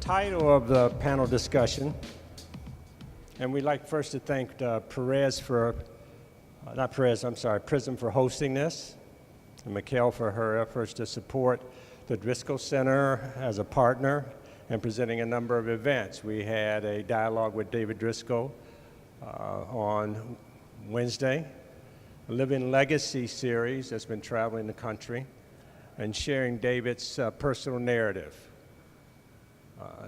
title of the panel discussion, and we'd like first to thank PRIZM for hosting this, and Mikhail for her efforts to support the Driscoll Center as a partner and presenting a number of events. We had a dialogue with David Driscoll on Wednesday, a Living Legacy series that's been traveling the country and sharing David's personal narrative.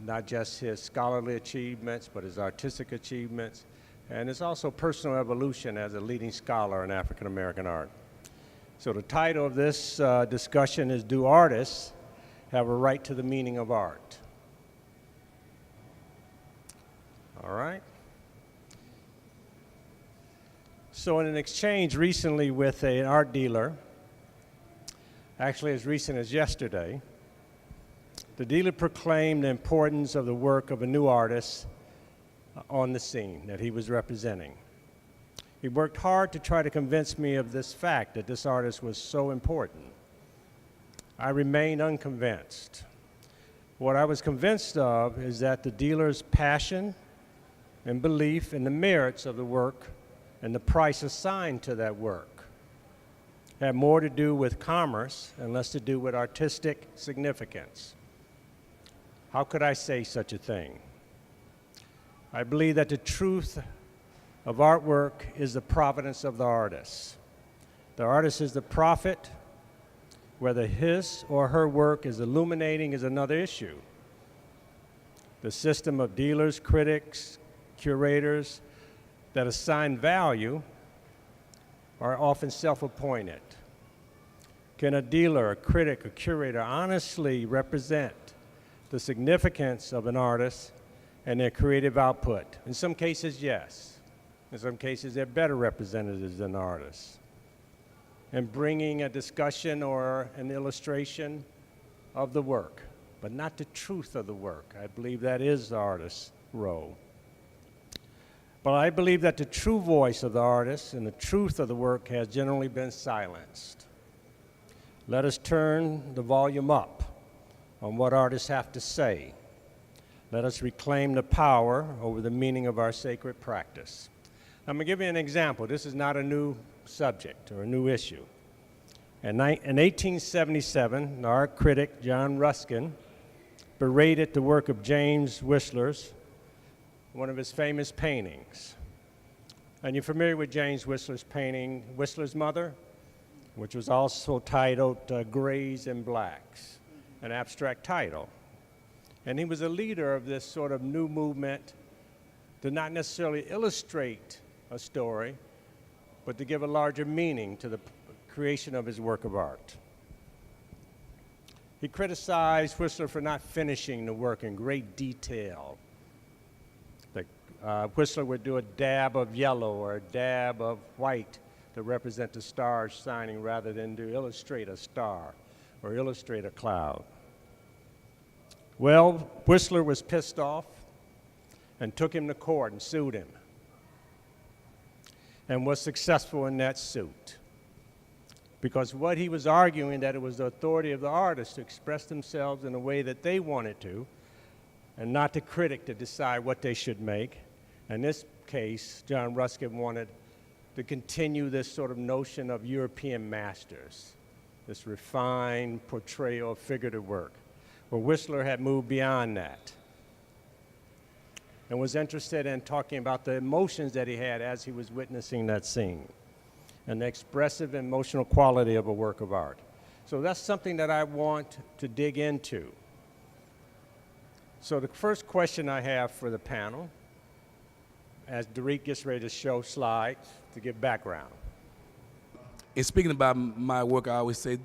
Not just his scholarly achievements, but his artistic achievements, and his also personal evolution as a leading scholar in African American art. So the title of this discussion is, Do Artists Have a Right to the Meaning of Art? All right. So in an exchange recently with an art dealer, actually as recent as yesterday, the dealer proclaimed the importance of the work of a new artist on the scene that he was representing. He worked hard to try to convince me of this fact, that this artist was so important. I remained unconvinced. What I was convinced of is that the dealer's passion and belief in the merits of the work and the price assigned to that work had more to do with commerce and less to do with artistic significance. How could I say such a thing? I believe that the truth of artwork is the providence of the artist. The artist is the prophet. Whether his or her work is illuminating is another issue. The system of dealers, critics, curators that assign value are often self-appointed. Can a dealer, a critic, a curator honestly represent the significance of an artist and their creative output? In some cases, yes. In some cases, they're better representatives than artists. And bringing a discussion or an illustration of the work, but not the truth of the work. I believe that is the artist's role. But I believe that the true voice of the artist and the truth of the work has generally been silenced. Let us turn the volume up on what artists have to say. Let us reclaim the power over the meaning of our sacred practice. I'm going to give you an example. This is not a new subject or a new issue. In 1877, the art critic John Ruskin berated the work of James Whistler's, one of his famous paintings. And you're familiar with James Whistler's painting, Whistler's Mother, which was also titled Grays and Blacks, an abstract title. And he was a leader of this sort of new movement to not necessarily illustrate a story, but to give a larger meaning to the creation of his work of art. He criticized Whistler for not finishing the work in great detail. Whistler would do a dab of yellow or a dab of white to represent the stars shining rather than to illustrate a star or illustrate a cloud. Well, Whistler was pissed off and took him to court and sued him, and was successful in that suit. Because what he was arguing, that it was the authority of the artist to express themselves in a way that they wanted to, and not the critic to decide what they should make. In this case, John Ruskin wanted to continue this sort of notion of European masters, this refined portrayal of figurative work. Well, Whistler had moved beyond that and was interested in talking about the emotions that he had as he was witnessing that scene and the expressive emotional quality of a work of art. So that's something that I want to dig into. So the first question I have for the panel, as Dorit gets ready to show slides to give background. In speaking about my work, I always say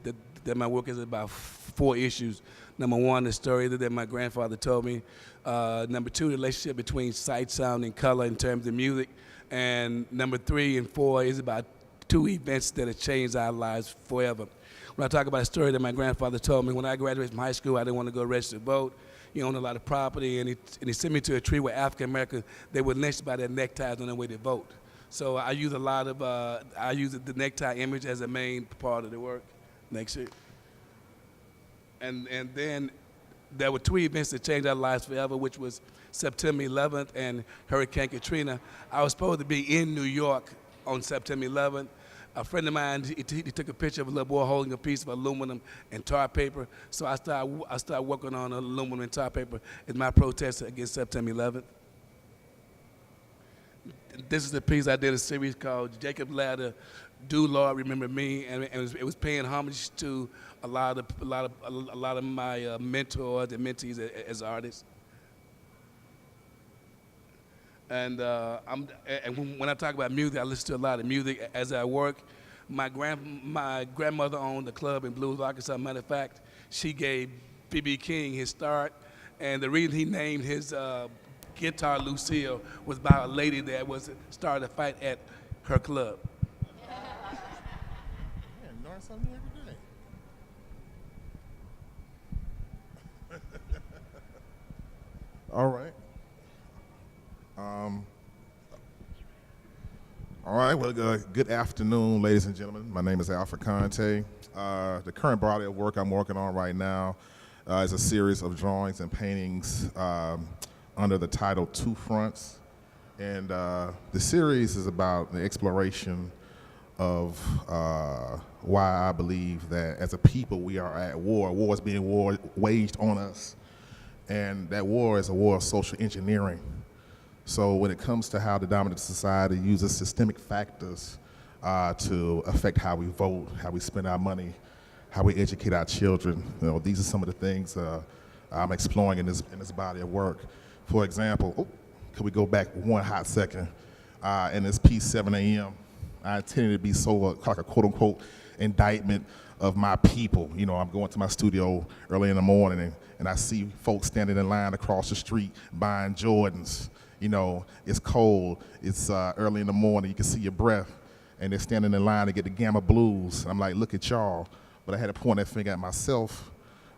that my work is about 4 issues. Number 1, the story that my grandfather told me. Number 2, the relationship between sight, sound, and color in terms of music. And number 3 and 4 is about 2 events that have changed our lives forever. When I talk about a story that my grandfather told me, when I graduated from high school, I didn't want to go register to vote. He owned a lot of property, and he sent me to a tree where African Americans, they were lynched by their neckties on their way to vote. So I use a lot of, I use the necktie image as a main part of the work. Next year. And then there were two events that changed our lives forever, which was September 11th and Hurricane Katrina. I was supposed to be in New York on September 11th. A friend of mine, he took a picture of a little boy holding a piece of aluminum and tar paper. So I started working on aluminum and tar paper as my protest against September 11th. This is the piece I did, a series called Jacob Ladder, Do Lord Remember Me, and it was paying homage to a lot of my mentors and mentees as artists. And when I talk about music, I listen to a lot of music as I work. My grandmother owned a club in Blues, Arkansas. Matter of fact, she gave B.B. King his start, and the reason he named his guitar Lucille was by a lady that started a fight at her club. Man, learn something every day. All right. All right, well, good afternoon, ladies and gentlemen. My name is Alfred Conte. The current body of work I'm working on right now is a series of drawings and paintings under the title Two Fronts. And the series is about the exploration of why I believe that as a people we are at war. War is being waged on us. And that war is a war of social engineering. So when it comes to how the dominant society uses systemic factors to affect how we vote, how we spend our money, how we educate our children, these are some of the things I'm exploring in this body of work. For example, could we go back one hot second? In this piece, 7 a.m., I intended to be like a quote-unquote indictment of my people. I'm going to my studio early in the morning and I see folks standing in line across the street buying Jordans. It's cold, it's early in the morning, you can see your breath, and they're standing in line to get the Gamma Blues. I'm like, look at y'all. But I had to point that finger at myself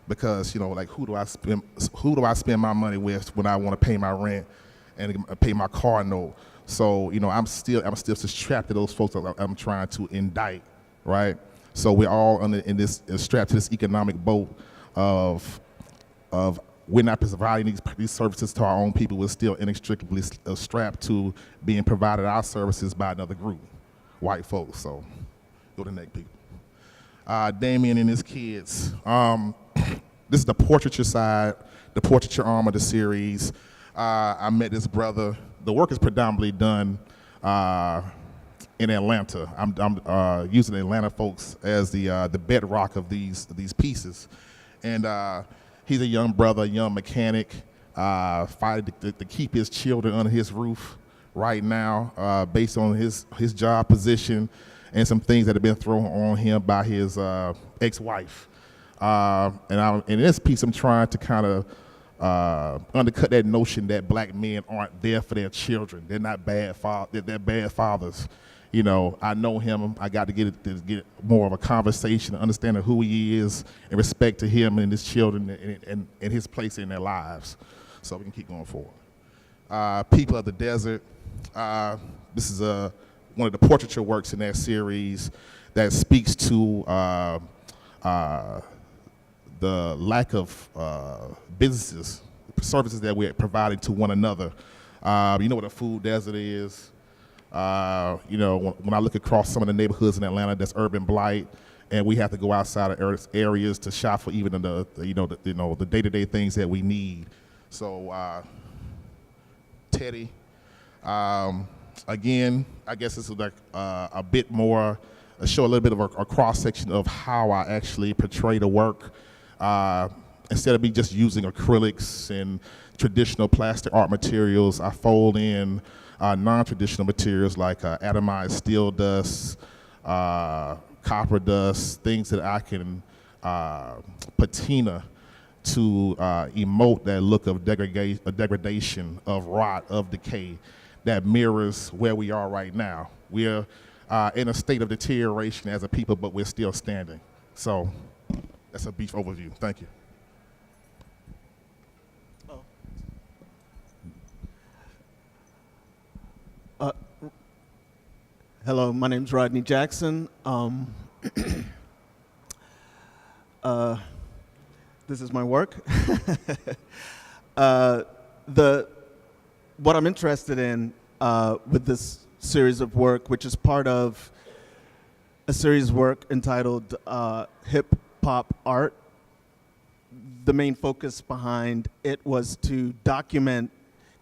because, who do I spend my money with when I want to pay my rent and pay my car note? So, I'm still strapped to those folks that I'm trying to indict, right? So we're all strapped to this economic boat of we're not providing these services to our own people. We're still inextricably strapped to being provided our services by another group, white folks. So go to the next people. Damien and his kids. This is the portraiture side, the portraiture arm of the series. I met this brother. The work is predominantly done in Atlanta. I'm using Atlanta folks as the bedrock of these pieces, and he's a young brother, a young mechanic, fighting to keep his children under his roof right now, based on his job position and some things that have been thrown on him by his ex-wife. And in this piece, I'm trying to kind of undercut that notion that black men aren't there for their children. They're not bad they're bad fathers. I know him. I got to get more of a conversation, understanding who he is, and respect to him and his children and his place in their lives, so we can keep going forward. People of the Desert. This is one of the portraiture works in that series that speaks to the lack of businesses, services that we're providing to one another. You know what a food desert is. When I look across some of the neighborhoods in Atlanta, that's urban blight, and we have to go outside of areas to shop for even the day-to-day things that we need. So, Teddy, again, I guess this is like a bit more, show a little bit of a cross-section of how I actually portray the work. Instead of me just using acrylics and traditional plastic art materials, I fold in non-traditional materials like atomized steel dust, copper dust, things that I can patina to emote that look of degradation, of rot, of decay that mirrors where we are right now. We're in a state of deterioration as a people, but we're still standing. So that's a brief overview. Thank you. Hello, my name's Rodney Jackson. This this is my work. What I'm interested in with this series of work, which is part of a series of work entitled Hip Hop Art. The main focus behind it was to document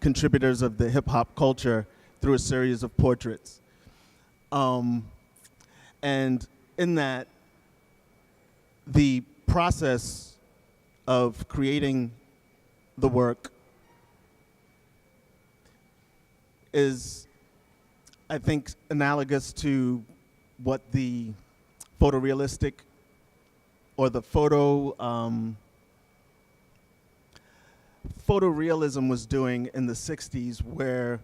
contributors of the hip hop culture through a series of portraits. And in that, the process of creating the work is, I think, analogous to what the photorealistic or the photorealism was doing in the 60s, where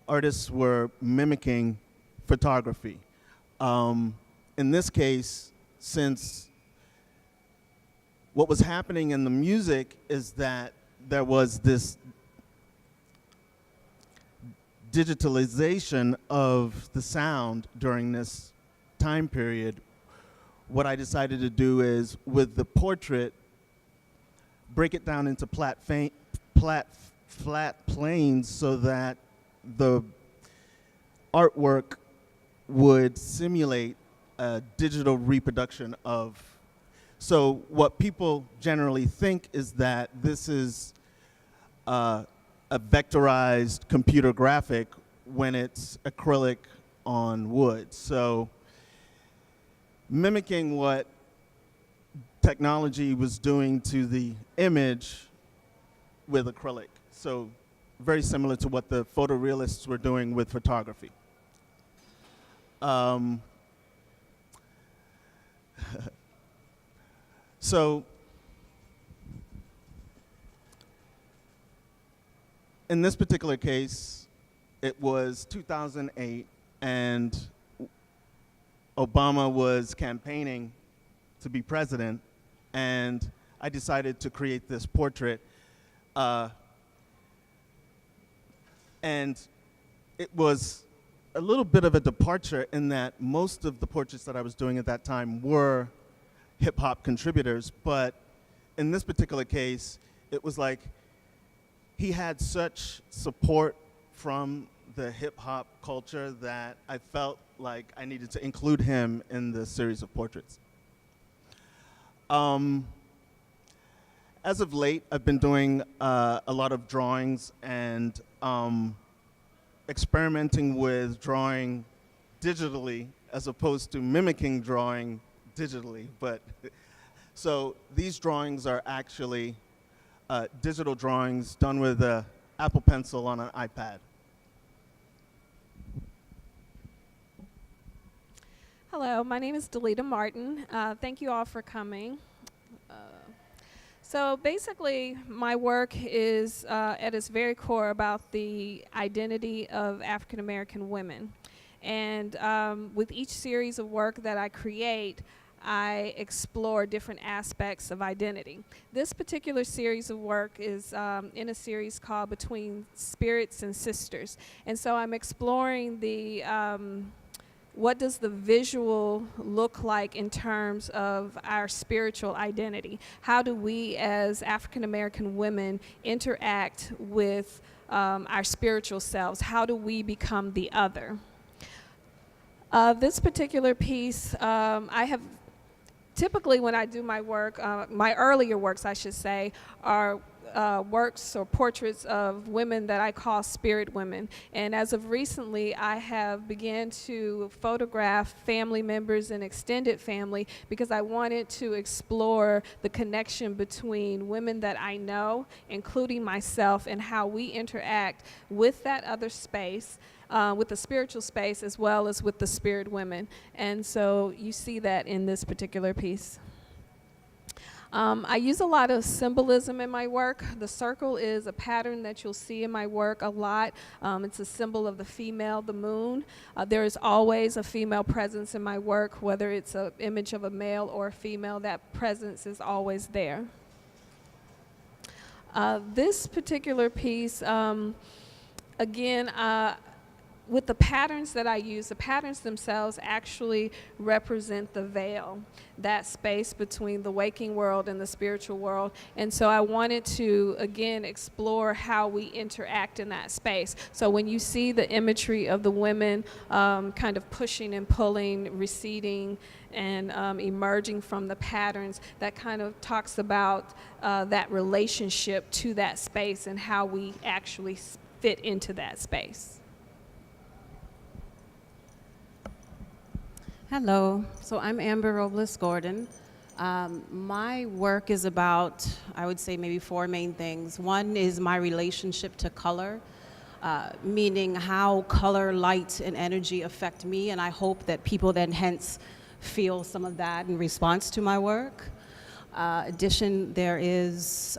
artists were mimicking photography. In this case, since what was happening in the music is that there was this digitalization of the sound during this time period, what I decided to do is, with the portrait, break it down into flat planes so that the artwork would simulate a digital reproduction of. So what people generally think is that this is a vectorized computer graphic when it's acrylic on wood. So mimicking what technology was doing to the image with acrylic. So very similar to what the photorealists were doing with photography. So in this particular case, it was 2008, and Obama was campaigning to be president, and I decided to create this portrait. And it was a little bit of a departure in that most of the portraits that I was doing at that time were hip-hop contributors, but in this particular case, it was like he had such support from the hip-hop culture that I felt like I needed to include him in the series of portraits. As of late, I've been doing a lot of drawings and experimenting with drawing digitally as opposed to mimicking drawing digitally. But so these drawings are actually digital drawings done with an Apple Pencil on an iPad. Hello, my name is Delita Martin. Thank you all for coming. So basically, my work is at its very core about the identity of African American women. And with each series of work that I create, I explore different aspects of identity. This particular series of work is in a series called Between Spirits and Sisters. And so I'm exploring the what does the visual look like in terms of our spiritual identity? How do we as African American women interact with our spiritual selves? How do we become the other? This particular piece, I have typically when I do my work, my earlier works I should say, are works or portraits of women that I call spirit women. And as of recently, I have begun to photograph family members and extended family because I wanted to explore the connection between women that I know, including myself, and how we interact with that other space, with the spiritual space as well as with the spirit women. And so you see that in this particular piece. I use a lot of symbolism in my work. The circle is a pattern that you'll see in my work a lot. It's a symbol of the female, the moon. There is always a female presence in my work, whether it's an image of a male or a female, that presence is always there. This particular piece, again, with the patterns that I use, the patterns themselves actually represent the veil, that space between the waking world and the spiritual world. And so I wanted to, again, explore how we interact in that space. So when you see the imagery of the women kind of pushing and pulling, receding, and emerging from the patterns, that kind of talks about that relationship to that space and how we actually fit into that space. Hello, so I'm Amber Robles Gordon. My work is about, I would say, maybe 4 main things. One is my relationship to color, meaning how color, light, and energy affect me, and I hope that people then hence feel some of that in response to my work. Addition, there is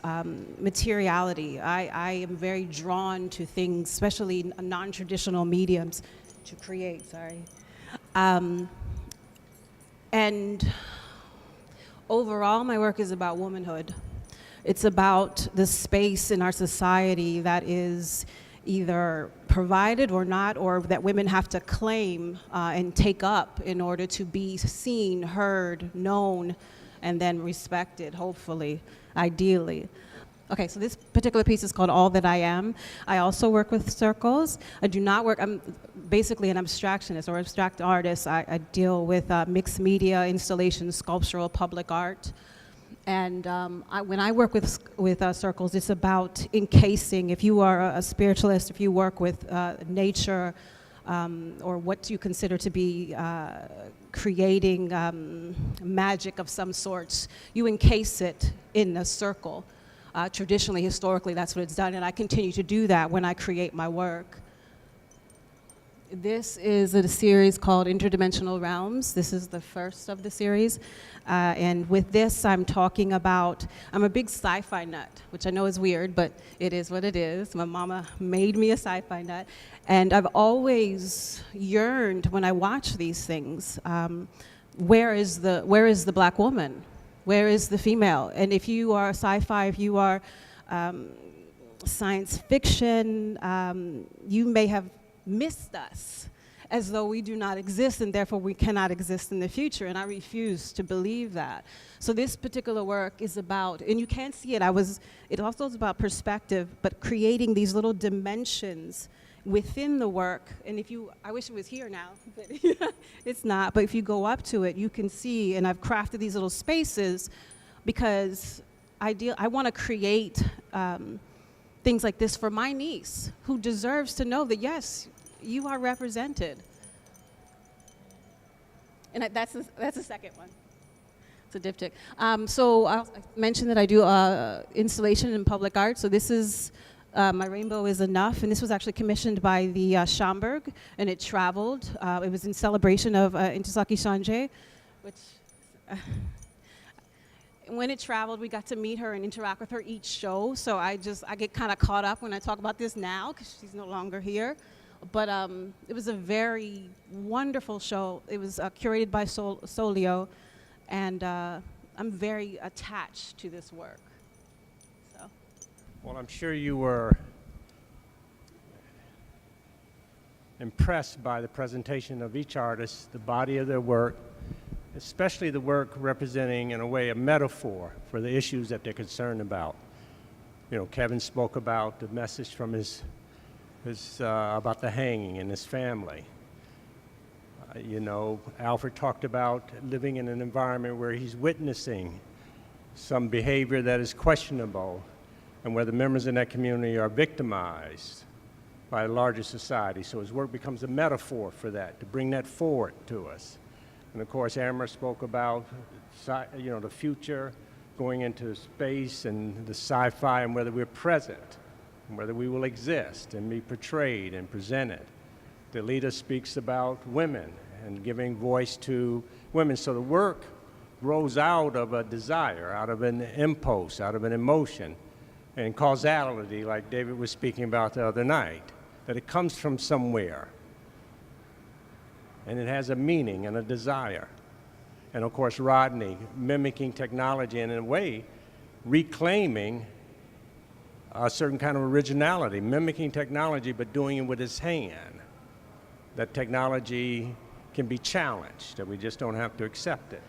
materiality. I am very drawn to things, especially non-traditional mediums, to create, and overall, my work is about womanhood. It's about the space in our society that is either provided or not, or that women have to claim and take up in order to be seen, heard, known, and then respected, hopefully, ideally. Okay, so this particular piece is called All That I Am. I also work with circles. I do not work, I'm basically an abstractionist or abstract artist. I deal with mixed media, installations, sculptural, public art. And when I work with circles, it's about encasing. If you are a spiritualist, if you work with nature, or what you consider to be creating magic of some sorts, you encase it in a circle. Traditionally, historically, that's what it's done, and I continue to do that when I create my work. This is a series called Interdimensional Realms. This is the first of the series. And with this, I'm talking about, I'm a big sci-fi nut, which I know is weird, but it is what it is. My mama made me a sci-fi nut. And I've always yearned when I watch these things, where is the black woman? Where is the female? And if you are sci-fi, if you are science fiction, you may have missed us, as though we do not exist and therefore we cannot exist in the future, and I refuse to believe that. So this particular work is about, and you can't see it, it also is about perspective, but creating these little dimensions within the work. And I wish it was here now, but it's not, but if you go up to it, you can see, and I've crafted these little spaces because I want to create things like this for my niece, who deserves to know that, yes, you are represented. And that's the second one. It's a diptych. So I mentioned that I do installation in public art. So this is, My Rainbow is Enough, and this was actually commissioned by the Schomburg, and it traveled. It was in celebration of Intisaki Sanje, which, when it traveled, we got to meet her and interact with her each show. So I get kind of caught up when I talk about this now, because she's no longer here. But it was a very wonderful show. It was curated by Solio, and I'm very attached to this work. So. Well, I'm sure you were impressed by the presentation of each artist, the body of their work, especially the work representing, in a way, a metaphor for the issues that they're concerned about. You know, Kevin spoke about the message from his about the hanging in his family. You know, Alfred talked about living in an environment where he's witnessing some behavior that is questionable and where the members in that community are victimized by a larger society. So his work becomes a metaphor for that, to bring that forward to us. And of course, Amber spoke about, you know, the future, going into space and the sci-fi, and whether we're present, and whether we will exist and be portrayed and presented. Delita speaks about women and giving voice to women. So the work grows out of a desire, out of an impulse, out of an emotion, and causality, like David was speaking about the other night, that it comes from somewhere. And it has a meaning and a desire. And of course, Rodney, mimicking technology and in a way, reclaiming a certain kind of originality, mimicking technology, but doing it with his hand. that technology can be challenged, that we just don't have to accept it.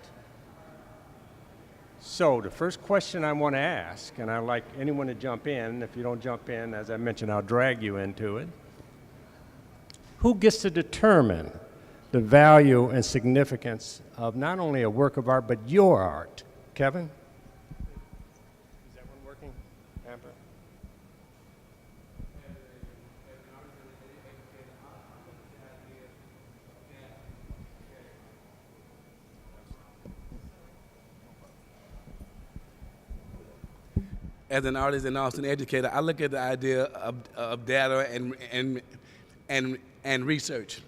So the first question I want to ask, and I'd like anyone to jump in. If you don't jump in, as I mentioned, I'll drag you into it. Who gets to determine the value and significance of not only a work of art, but your art? Kevin? Is that one working? Amber? As an artist and also an educator, I look at the idea of data and research.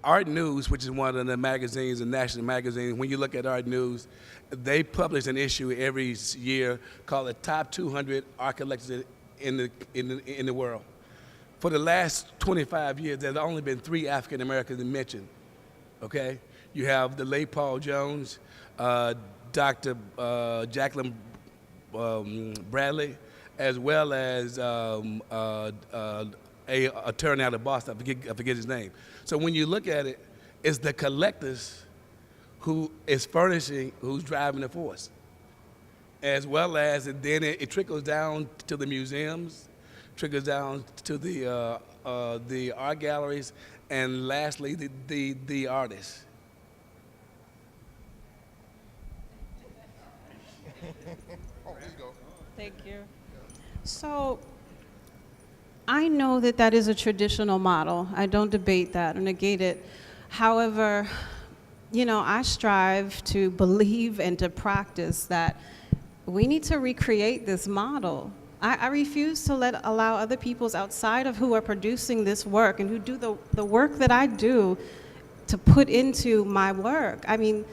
Art News, which is one of the magazines, the national magazine, when you look at Art News, they publish an issue every year called the Top 200 Art Collectors in the world. For the last 25 years, there's only been 3 African Americans mentioned. Okay, you have the late Paul Jones, Dr. Jacqueline Bradley, as well as a attorney out of Boston. I forget his name. So when you look at it, it's the collectors who is furnishing, who's driving the force, as well as, and then it trickles down to the museums, trickles down to the art galleries, and lastly, the artists. Thank you. So I know that that is a traditional model. I don't debate that or negate it. However, you know, I strive to believe and to practice that we need to recreate this model. I refuse to allow other people's outside of who are producing this work and who do the work that I do to put into my work. I mean,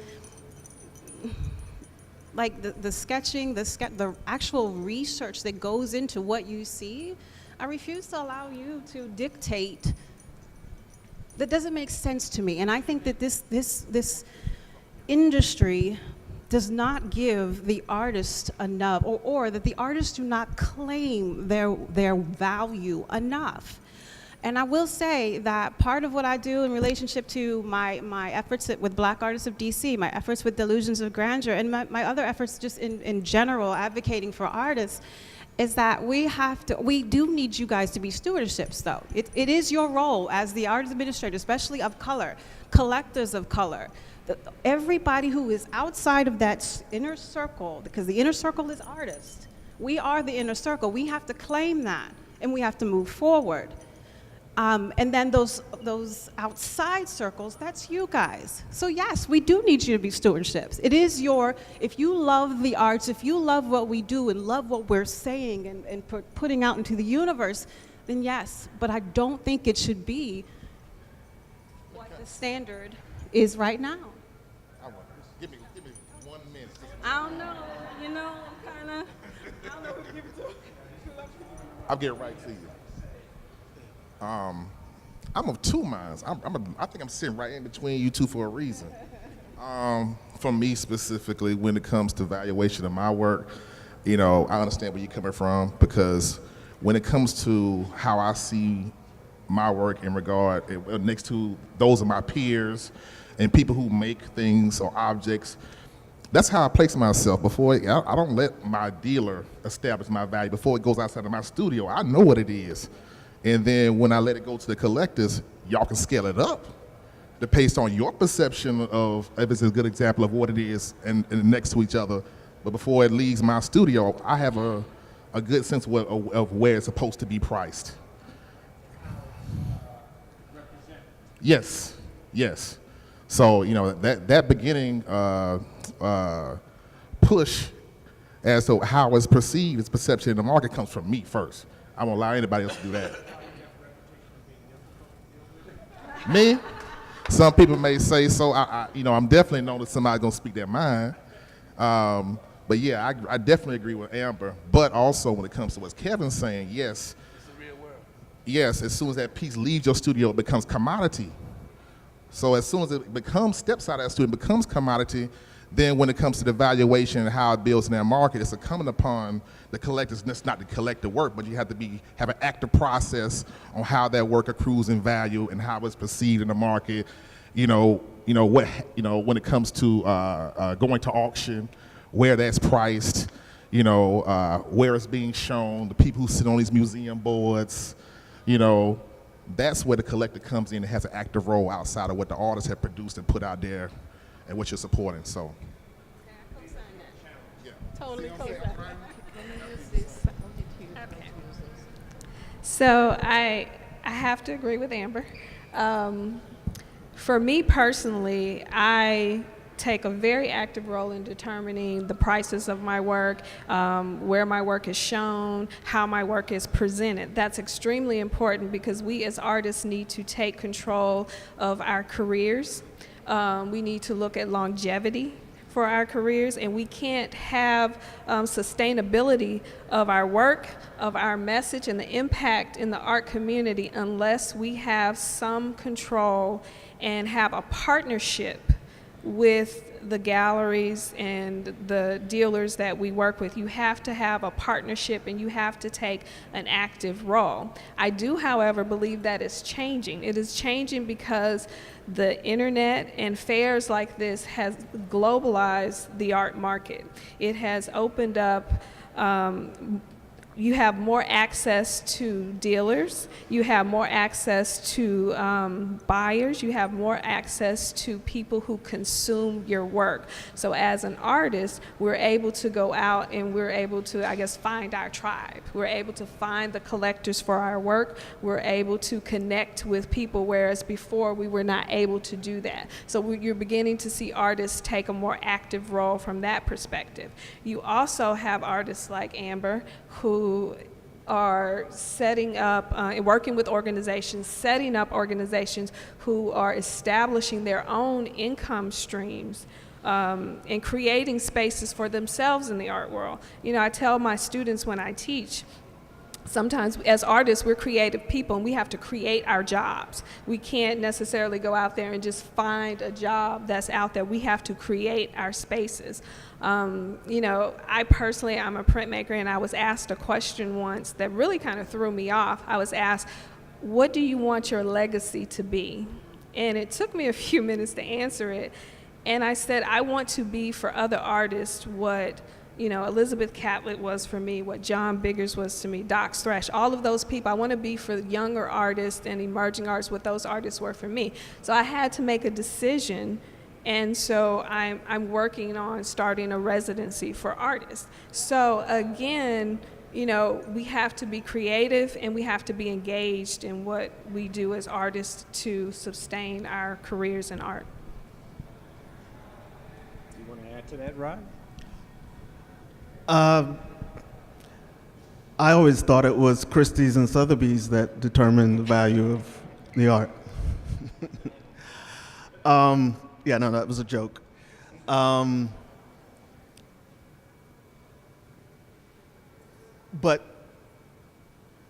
like the sketching, the actual research that goes into what you see, I refuse to allow you to dictate. That doesn't make sense to me. And I think that this industry does not give the artist enough, or that the artists do not claim their value enough. And I will say that part of what I do in relationship to my efforts with Black Artists of DC, my efforts with Delusions of Grandeur, and my other efforts just in general advocating for artists, is that we do need you guys to be stewardships, though. It is your role as the artist administrator, especially of color, collectors of color, everybody who is outside of that inner circle, because the inner circle is artists. We are the inner circle. We have to claim that, and we have to move forward. And then those outside circles, that's you guys. So yes, we do need you to be stewardships. It is if you love the arts, if you love what we do and love what we're saying and putting out into the universe, then yes, but I don't think it should be what the standard is right now. Give me 1 minute. I don't know, you know, I'm kinda, I don't know who to give it to. I'll get right to you. I'm of 2 minds. I think I'm sitting right in between you two for a reason. For me specifically, when it comes to valuation of my work, you know, I understand where you're coming from, because when it comes to how I see my work in regard next to those of my peers and people who make things or objects, that's how I place myself. I don't let my dealer establish my value before it goes outside of my studio. I know what it is. And then when I let it go to the collectors, y'all can scale it up based on your perception of, if it's a good example of what it is and next to each other. But before it leaves my studio, I have a good sense of where it's supposed to be priced. Yes. So, you know, that beginning push as to how it's perceived, its perception in the market comes from me first. I won't allow anybody else to do that. Me? Some people may say so. I'm definitely known that somebody's gonna speak their mind. But yeah, I definitely agree with Amber. But also when it comes to what Kevin's saying, yes. It's the real world. Yes, as soon as that piece leaves your studio, it becomes commodity. So as soon as it steps out of that studio, it becomes commodity, Then when it comes to the valuation and how it builds in their market, it's incumbent upon the collectors not to collect the work, but you have to have an active process on how that work accrues in value and how it's perceived in the market. When it comes to going to auction, where that's priced, where it's being shown, the people who sit on these museum boards, that's where the collector comes in and has an active role outside of what the artists have produced and put out there and what you're supporting. So. Totally co-sign. Okay. So I have to agree with Amber. For me personally, I take a very active role in determining the prices of my work, where my work is shown, how my work is presented. That's extremely important because we as artists need to take control of our careers. We need to look at longevity for our careers, and we can't have sustainability of our work, of our message, and the impact in the art community unless we have some control and have a partnership with the galleries and the dealers that we work with. You have to have a partnership and you have to take an active role. I do, however, believe that it's changing. It is changing because the internet and fairs like this has globalized the art market. It has opened up you have more access to dealers, you have more access to buyers, you have more access to people who consume your work. So as an artist, we're able to go out and we're able to, I guess, find our tribe. We're able to find the collectors for our work. We're able to connect with people, whereas before we were not able to do that. So you're beginning to see artists take a more active role from that perspective. You also have artists like Amber who are setting up and working with organizations, setting up organizations who are establishing their own income streams and creating spaces for themselves in the art world. I tell my students when I teach, sometimes as artists, we're creative people and we have to create our jobs. We can't necessarily go out there and just find a job that's out there. We have to create our spaces. I personally, I'm a printmaker, and I was asked a question once that really kind of threw me off. I was asked, what do you want your legacy to be? And it took me a few minutes to answer it. And I said, I want to be for other artists what Elizabeth Catlett was for me, what John Biggers was to me, Doc Thresh, all of those people. I want to be for younger artists and emerging artists what those artists were for me. So I had to make a decision, and so I'm working on starting a residency for artists. So again, we have to be creative and we have to be engaged in what we do as artists to sustain our careers in art. Do you want to add to that, Rod? I always thought it was Christie's and Sotheby's that determined the value of the art. No, that was a joke. But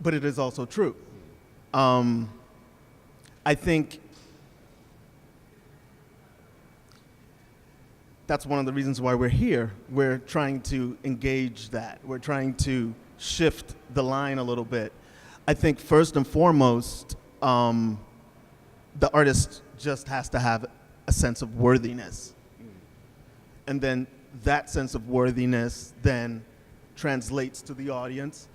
it is also true. I think that's one of the reasons why we're here. We're trying to engage that. We're trying to shift the line a little bit. I think first and foremost, the artist just has to have a sense of worthiness. And then that sense of worthiness then translates to the audience.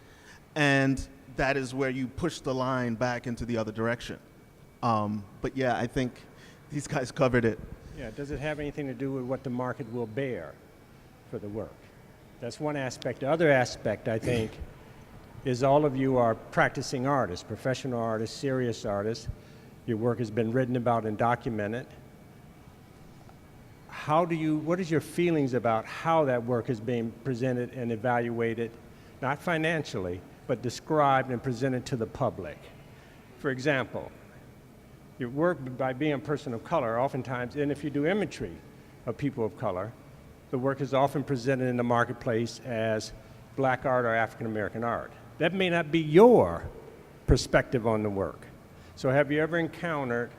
And that is where you push the line back into the other direction. But yeah, I think these guys covered it. Yeah, does it have anything to do with what the market will bear for the work? That's one aspect. The other aspect, I think, is all of you are practicing artists, professional artists, serious artists. Your work has been written about and documented. What is your feelings about how that work is being presented and evaluated, not financially, but described and presented to the public? For example, your work, by being a person of color, oftentimes, and if you do imagery of people of color, the work is often presented in the marketplace as black art or African American art. That may not be your perspective on the work. So have you ever encountered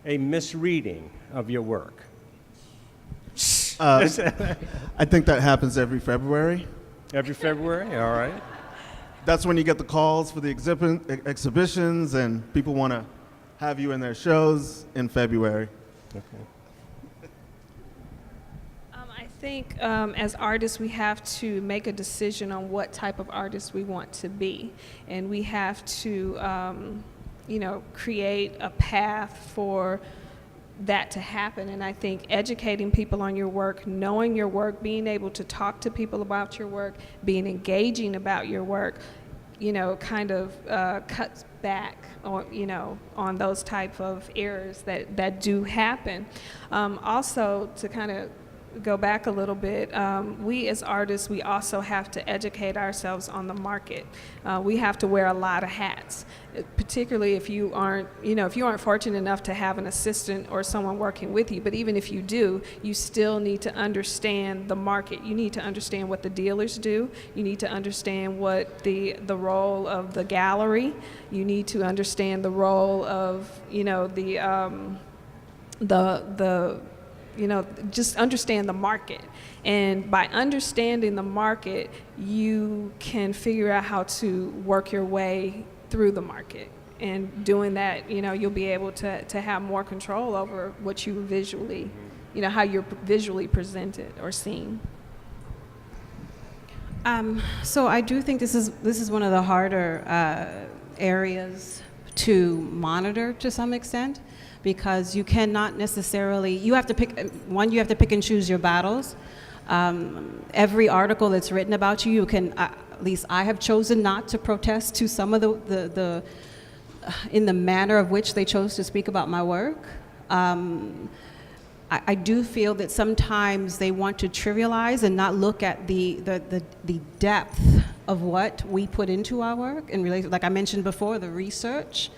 a misreading of your work? I think that happens every February. Every February? All right. That's when you get the calls for the exhibitions, and people want to have you in their shows in February. Okay. I think as artists, we have to make a decision on what type of artist we want to be. And we have to, create a path for that to happen. And I think educating people on your work, knowing your work, being able to talk to people about your work, being engaging about your work, kind of cuts back on those type of errors that do happen. Also, to kind of go back a little bit, we as artists, we also have to educate ourselves on the market. We have to wear a lot of hats, particularly if you aren't fortunate enough to have an assistant or someone working with you. But even if you do, you still need to understand the market. You need to understand what the dealers do. You need to understand what the role of the gallery. You need to understand the role of just understand the market. And by understanding the market, you can figure out how to work your way through the market. And doing that, you'll be able to have more control over what you visually, how you're visually presented or seen. So I do think this is one of the harder areas to monitor to some extent, because you cannot necessarily, you have to pick and choose your battles. Every article that's written about you, you can, at least I have chosen not to protest to some of the in the manner of which they chose to speak about my work. I do feel that sometimes they want to trivialize and not look at the depth of what we put into our work, and like I mentioned before, the research.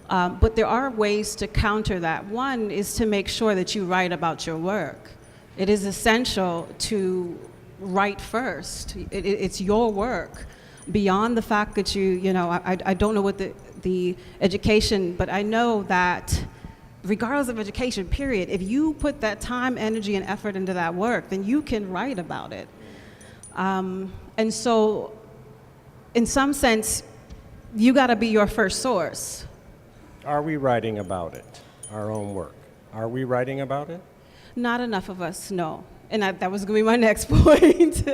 But there are ways to counter that. One is to make sure that you write about your work. It is essential to write first. It's your work. Beyond the fact that I don't know what the education, but I know that regardless of education, period, if you put that time, energy, and effort into that work, then you can write about it. And so, in some sense, you gotta be your first source. Are we writing about it, our own work? Are we writing about it? Not enough of us, no. And that was going to be my next point.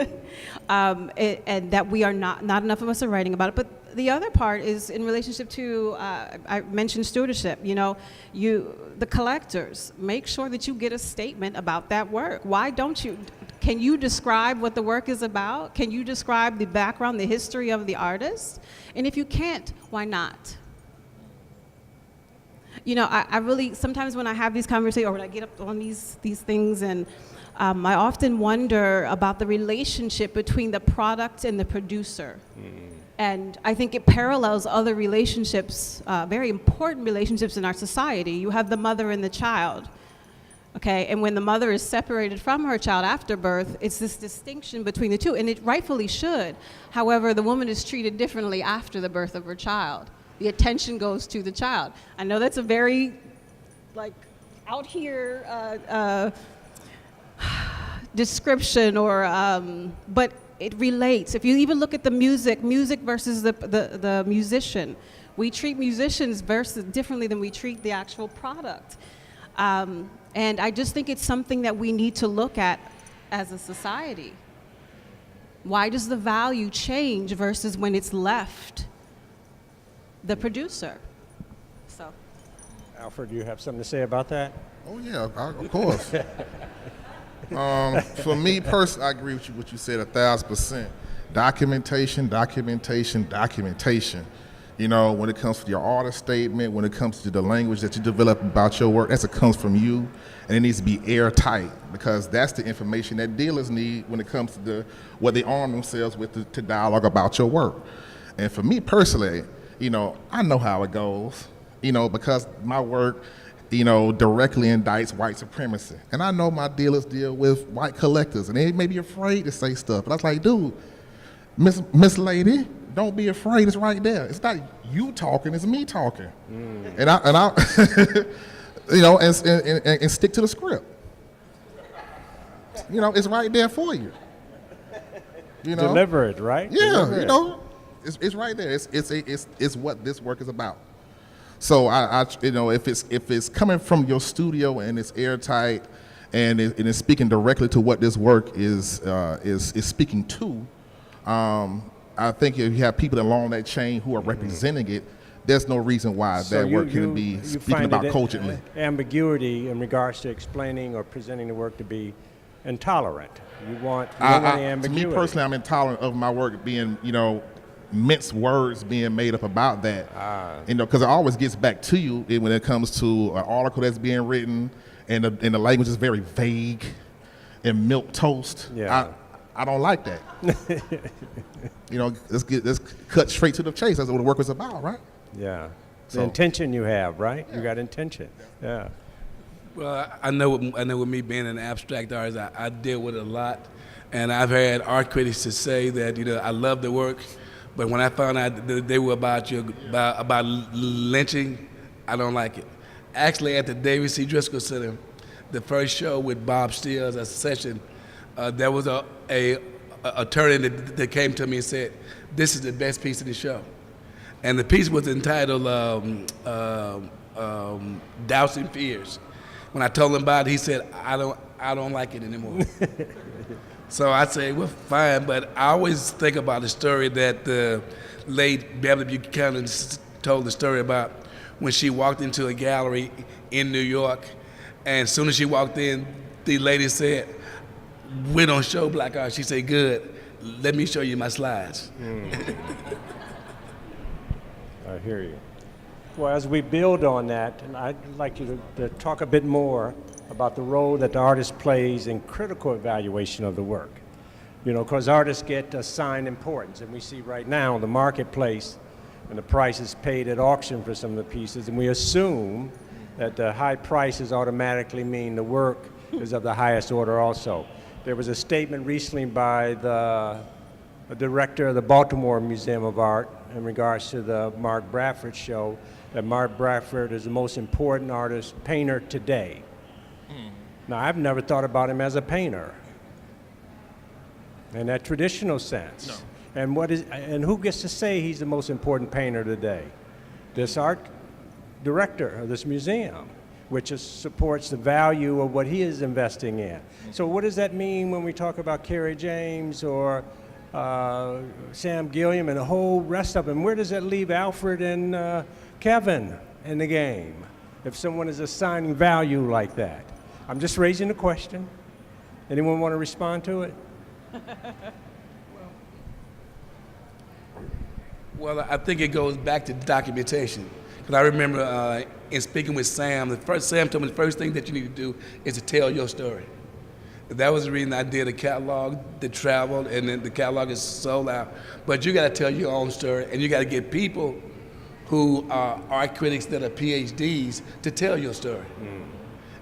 And that we are not enough of us are writing about it. But the other part is in relationship to, I mentioned stewardship, the collectors, make sure that you get a statement about that work. Why don't you? Can you describe what the work is about? Can you describe the background, the history of the artist? And if you can't, why not? I really, sometimes when I have these conversations, or when I get up on these things, and I often wonder about the relationship between the product and the producer. And I think it parallels other relationships, very important relationships in our society. You have the mother and the child, okay? And when the mother is separated from her child after birth, it's this distinction between the two, and it rightfully should. However, the woman is treated differently after the birth of her child. The attention goes to the child. I know that's a very, out here description, but it relates. If you even look at the music versus the musician, we treat musicians differently than we treat the actual product. And I just think it's something that we need to look at as a society. Why does the value change versus when it's left the producer? So, Alfred, do you have something to say about that? Oh yeah, of course. For me personally, I agree with you what you said 1,000%. Documentation. When it comes to your artist statement, when it comes to the language that you develop about your work, that comes from you, and it needs to be airtight, because that's the information that dealers need when it comes to what they arm themselves with to dialogue about your work. And for me personally, I know how it goes, because my work, directly indicts white supremacy. And I know my dealers deal with white collectors, and they may be afraid to say stuff. But I was like, dude, Miss Lady, don't be afraid. It's right there. It's not you talking, it's me talking. And I and stick to the script. You know, it's right there for you. You know, Delivered, right? yeah, Delivered. you know, it's right there. It's what this work is about. So I you know, if it's coming from your studio and it's airtight and it's speaking directly to what this work is speaking to, I think if you have people along that chain who are representing it, there's no reason why So that work couldn't be speaking about cogently. Ambiguity in regards to explaining or presenting the work to be intolerant. You don't want any To ambiguity. me personally, I'm intolerant of my work being, you know, minced words being made up about that. You know, because it always gets back to you when it comes to an article that's being written and the language is very vague and milk toast. Yeah. I don't like that. You know, let's cut straight to the chase. That's what the work was about, right? Yeah. The So- intention you have, right? You got intention. Yeah. Well, I know with me being an abstract artist, I deal with it a lot. And I've had art critics to say that, you know, I love the work, but when I found out that they were about lynching, I don't like it. Actually, at the David C. Driscoll Center, the first show with Bob Steele's a session, there was a attorney that came to me and said, "This is the best piece of the show." And the piece was entitled Dousing Fears. When I told him about it, he said, I don't like it anymore. So I say, well, fine, but I always think about the story that the late Beverly Buchanan told the story about when she walked into a gallery in New York, and as soon as she walked in, the lady said, "We don't show black art." She said, "Good, let me show you my slides." I hear you. Well, as we build on that, and I'd like you to talk a bit more about the role that the artist plays in critical evaluation of the work. You know, because artists get assigned importance, and we see right now the marketplace and the prices paid at auction for some of the pieces, and we assume that the high prices automatically mean the work is of the highest order also. There was a statement recently by the director of the Baltimore Museum of Art in regards to the Mark Bradford show, that Mark Bradford is the most important artist, painter today. Now, I've never thought about him as a painter in that traditional sense. No. And who gets to say he's the most important painter today? This art director of this museum, which supports the value of what he is investing in. So what does that mean when we talk about Kerry James or Sam Gilliam and the whole rest of them? Where does that leave Alfred and Kevin in the game if someone is assigning value like that? I'm just raising a question. Anyone want to respond to it? Well, I think it goes back to documentation. Because I remember in speaking with Sam, Sam told me the first thing that you need to do is to tell your story. That was the reason I did a catalog that traveled, and then the catalog is sold out. But you got to tell your own story, and you got to get people who are art critics that are PhDs to tell your story.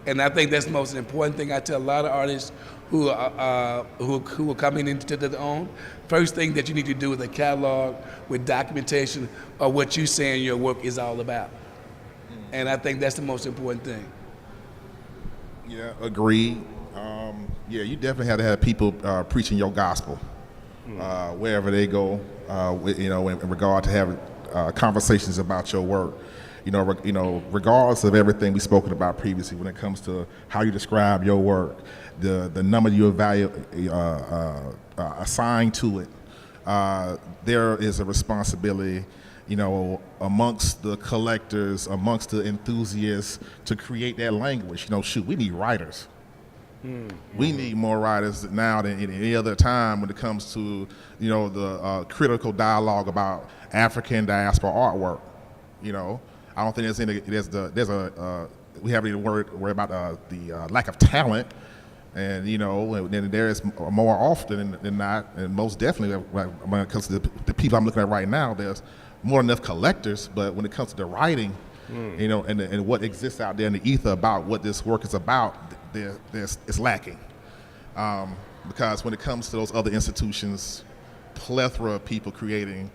And I think that's the most important thing. I tell a lot of artists who are coming into their own. First thing that you need to do with a catalog with documentation of what you saying your work is all about. And I think that's the most important thing. Yeah, agreed. Yeah, you definitely have to have people preaching your gospel wherever they go. You know, in regard to having conversations about your work. You know, regardless of everything we've spoken about previously, when it comes to how you describe your work, the number you assign to it, there is a responsibility, you know, amongst the collectors, amongst the enthusiasts, to create that language. You know, shoot, we need writers. We need more writers now than any other time when it comes to, you know, the critical dialogue about African diaspora artwork. You know, I don't think we haven't even worried about the lack of talent, and you know, and there is more often than not, and most definitely when it comes to the people I'm looking at right now, there's more than enough collectors, but when it comes to the writing, you know, and what exists out there in the ether about what this work is about, it's lacking. Because when it comes to those other institutions, plethora of people creating,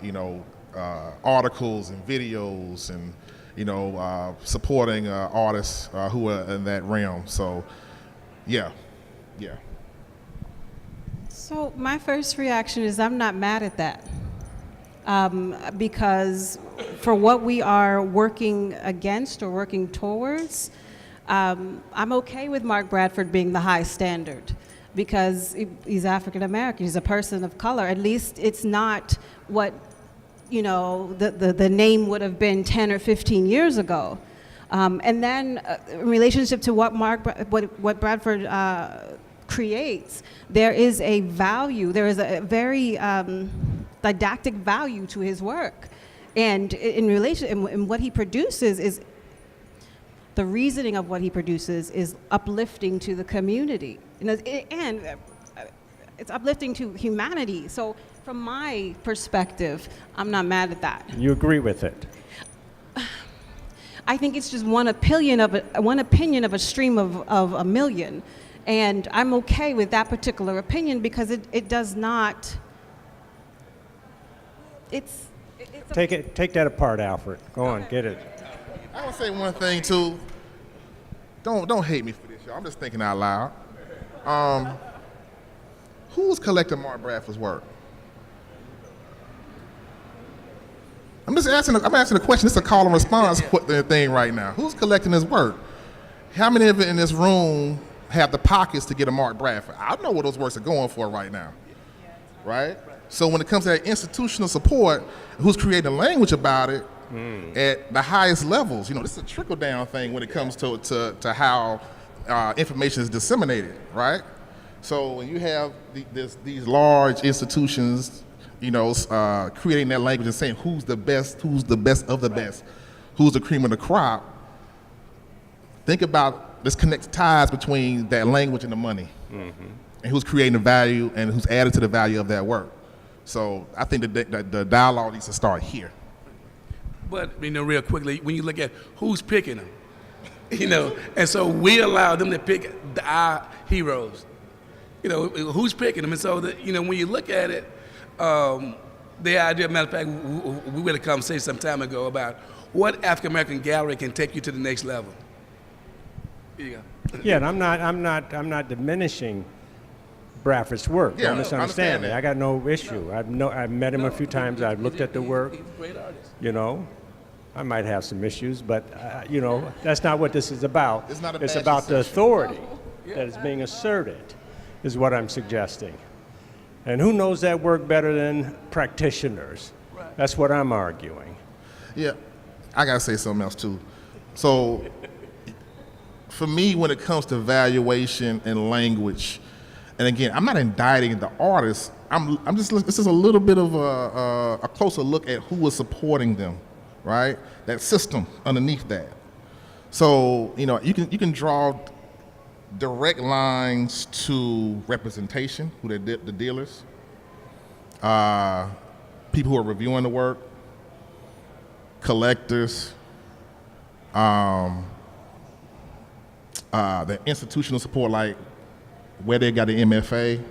you know, articles and videos and, you know, supporting artists who are in that realm. So, yeah. Yeah. So my first reaction is I'm not mad at that. Because for what we are working against or working towards, I'm okay with Mark Bradford being the high standard because he's African American, he's a person of color. At least it's not what, the name would have been 10 or 15 years ago. And then in relationship to what what Bradford creates, there is a value, there is a very didactic value to his work. And and what he produces is, the reasoning of what he produces is uplifting to the community. And it's uplifting to humanity. So from my perspective, I'm not mad at that. You agree with it? I think it's just one opinion of a stream of a million. And I'm okay with that particular opinion because it does not, Take that apart, Alfred. Go on, get it. I want to say one thing too. Don't hate me for this, y'all. I'm just thinking out loud. Who's collecting Mark Bradford's work? I'm asking a question. It's a call and response thing right now. Who's collecting his work? How many of it in this room have the pockets to get a Mark Bradford? I know what those works are going for right now, right? So when it comes to that institutional support, who's creating language about it at the highest levels? This is a trickle-down thing when it comes to how information is disseminated, right? So when you have these large institutions, creating that language and saying who's the best of the best, who's the cream of the crop, think about this connects ties between that language and the money, and who's creating the value and who's added to the value of that work. So I think the dialogue needs to start here. But real quickly, when you look at who's picking them, and so we allow them to pick our heroes. Who's picking them, and so when you look at it, the idea, matter of fact, we had a conversation some time ago about what African American gallery can take you to the next level. Here you go. Yeah, and I'm not diminishing Bradford's work. Yeah, Don't misunderstand me. that. I got no issue. I've met him a few times. I've looked at the work. He's a great artist. I might have some issues, but that's not what this is about. It's not a It's badge about the concession. authority that is being asserted, is what I'm suggesting. And who knows that work better than practitioners? Right. That's what I'm arguing. Yeah, I gotta say something else too. So, for me, when it comes to valuation and language, and again, I'm not indicting the artists. This is a little bit of a closer look at who was supporting them, right? That system underneath that. So, you can draw direct lines to representation, who the dealers, people who are reviewing the work, collectors, the institutional support, like where they got the MFA,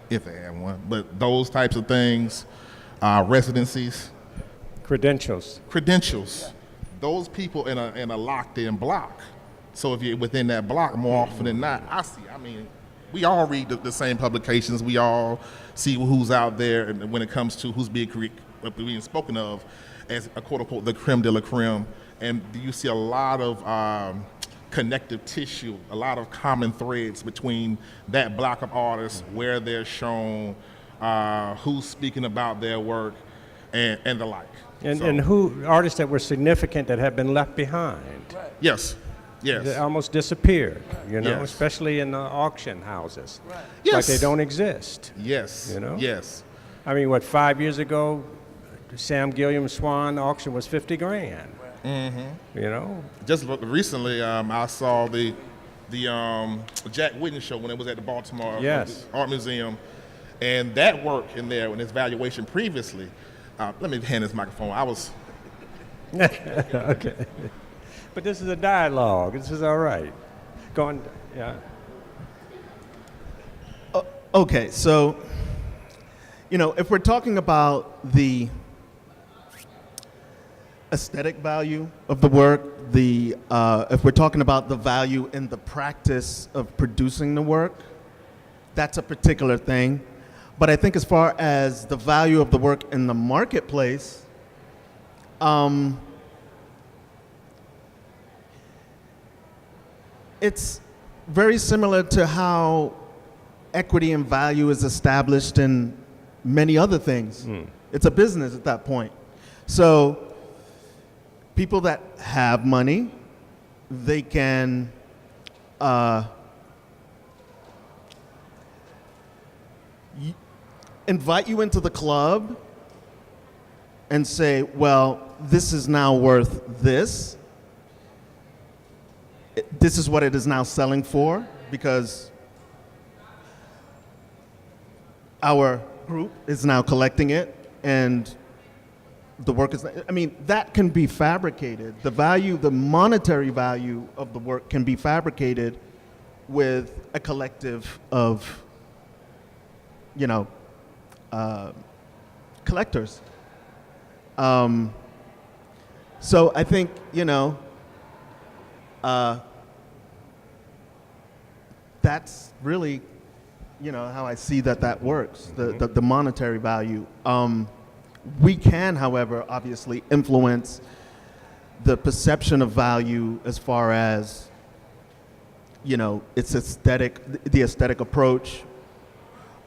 if they have one, but those types of things, residencies, Credentials. those people in a locked-in block. So if you're within that block, more often than not, we all read the same publications. We all see who's out there, and when it comes to who's being spoken of as a quote-unquote the creme de la creme. And you see a lot of connective tissue, a lot of common threads between that block of artists, where they're shown, who's speaking about their work, and the like. And who artists that were significant that have been left behind. Right. Yes. They almost disappeared, Yes. especially in the auction houses. Right. Yes. Like they don't exist. Yes. Yes. 5 years ago, Sam Gilliam's Swan auction was $50 grand. Just recently, I saw the Jack Whitten show when it was at the Baltimore Art Museum, and that work in there and its valuation previously. Let me hand this microphone. Okay. But this is a dialogue. This is all right. Go on. Yeah. Okay, so, if we're talking about the aesthetic value of the work, if we're talking about the value in the practice of producing the work, that's a particular thing. But I think as far as the value of the work in the marketplace, it's very similar to how equity and value is established in many other things. It's a business at that point. So people that have money, they can invite you into the club and say, well, this is now worth this. This is what it is now selling for, because our group is now collecting it, and the work is, I mean, that can be fabricated. The value, the monetary value of the work can be fabricated with a collective of, you know, collectors. So I think, you know, that's really, you know, how I see that works, the monetary value. We can, however, obviously influence the perception of value as far as, you know, its aesthetic, the aesthetic approach,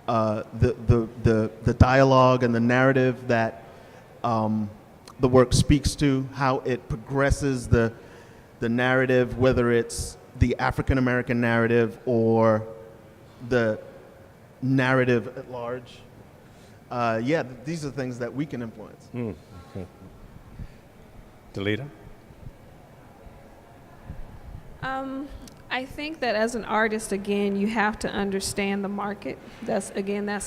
the dialogue and the narrative that the work speaks to, how it progresses the narrative, whether it's the African American narrative or the narrative at large. Yeah, these are things that we can influence. Okay. Delita? I think that as an artist, again, you have to understand the market. That's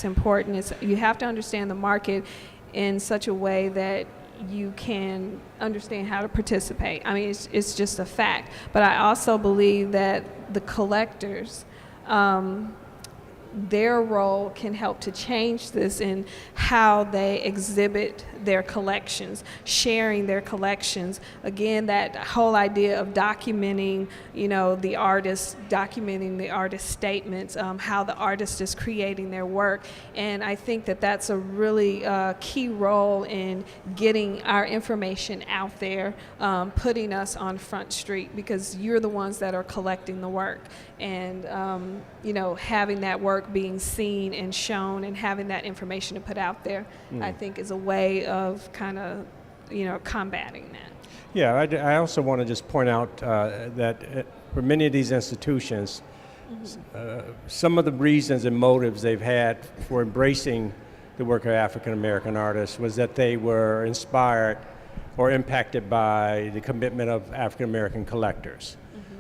important. You have to understand the market in such a way that you can understand how to participate. I mean, it's just a fact. But I also believe that the collectors, their role can help to change this in how they exhibit their collections, sharing their collections. Again, that whole idea of documenting, you know, the artist, documenting the artist's statements, how the artist is creating their work. And I think that that's a really key role in getting our information out there, putting us on Front Street, because you're the ones that are collecting the work. And, you know, having that work being seen and shown and having that information to put out there, I think is a way of kind of, you know, combating that. Yeah, I also want to just point out that for many of these institutions, some of the reasons and motives they've had for embracing the work of African American artists was that they were inspired or impacted by the commitment of African American collectors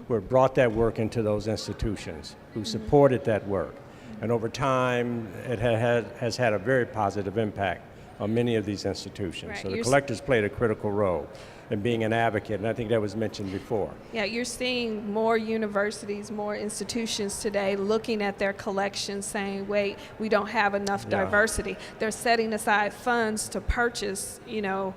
who have brought that work into those institutions, who supported that work. And over time, it has had a very positive impact on many of these institutions. Right. So the collectors played a critical role in being an advocate, and I think that was mentioned before. Yeah, you're seeing more universities, more institutions today looking at their collections saying, wait, we don't have enough diversity. They're setting aside funds to purchase, you know,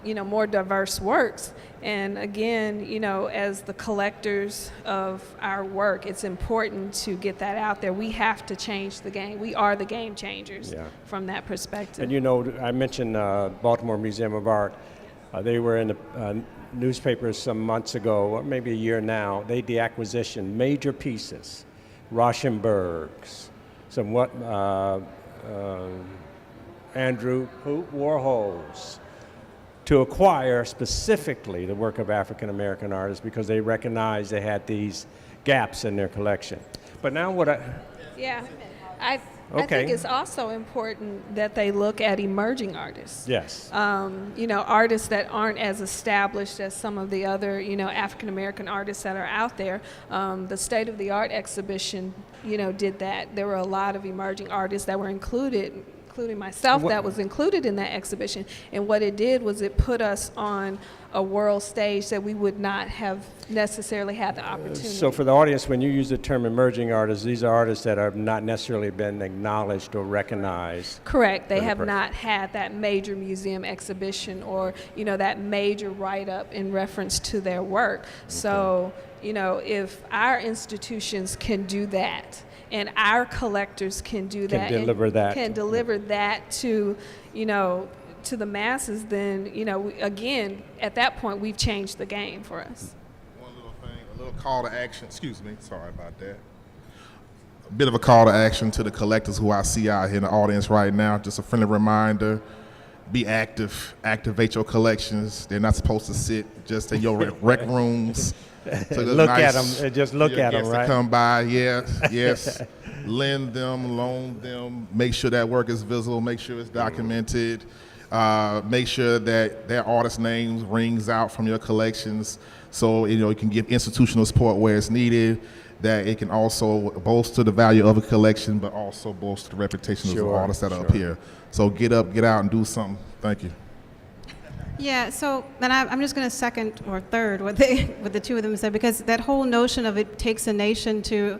more diverse works. And again, you know, as the collectors of our work, it's important to get that out there. We have to change the game. We are the game changers from that perspective. And you know, I mentioned Baltimore Museum of Art. They were in the newspapers some months ago, or maybe a year now. They deacquisitioned major pieces, Rauschenberg's, somewhat Andrew Warhol's, to acquire specifically the work of African American artists because they recognized they had these gaps in their collection. But now what I think it's also important that they look at emerging artists. Yes. You know, artists that aren't as established as some of the other, you know, African American artists that are out there. The State of the Art exhibition, you know, did that. There were a lot of emerging artists that were included, including myself, that was included in that exhibition. And what it did was it put us on a world stage that we would not have necessarily had the opportunity. So for the audience, when you use the term emerging artists, these are artists that have not necessarily been acknowledged or recognized. Correct. They have not had that major museum exhibition or, you know, that major write-up in reference to their work. So, you know, if our institutions can do that, and our collectors can do that. Can deliver that. Can deliver that to, to the masses, then, again, at that point, we've changed the game for us. One little thing, a little call to action. Excuse me, sorry about that. A bit of a call to action to the collectors who I see out here in the audience right now. Just a friendly reminder, be active, activate your collections. They're not supposed to sit just in your rec rooms. So Look at them, just look at them, right? To come by, yes. Lend them, loan them, make sure that work is visible, make sure it's documented, make sure that their artist names rings out from your collections, so you can get institutional support where it's needed, that it can also bolster the value of a collection, but also bolster the reputation of the artists that are up here. So get up, get out, and do something. Thank you. Yeah, so then I'm just going to second or third what the two of them said, because that whole notion of it takes a nation to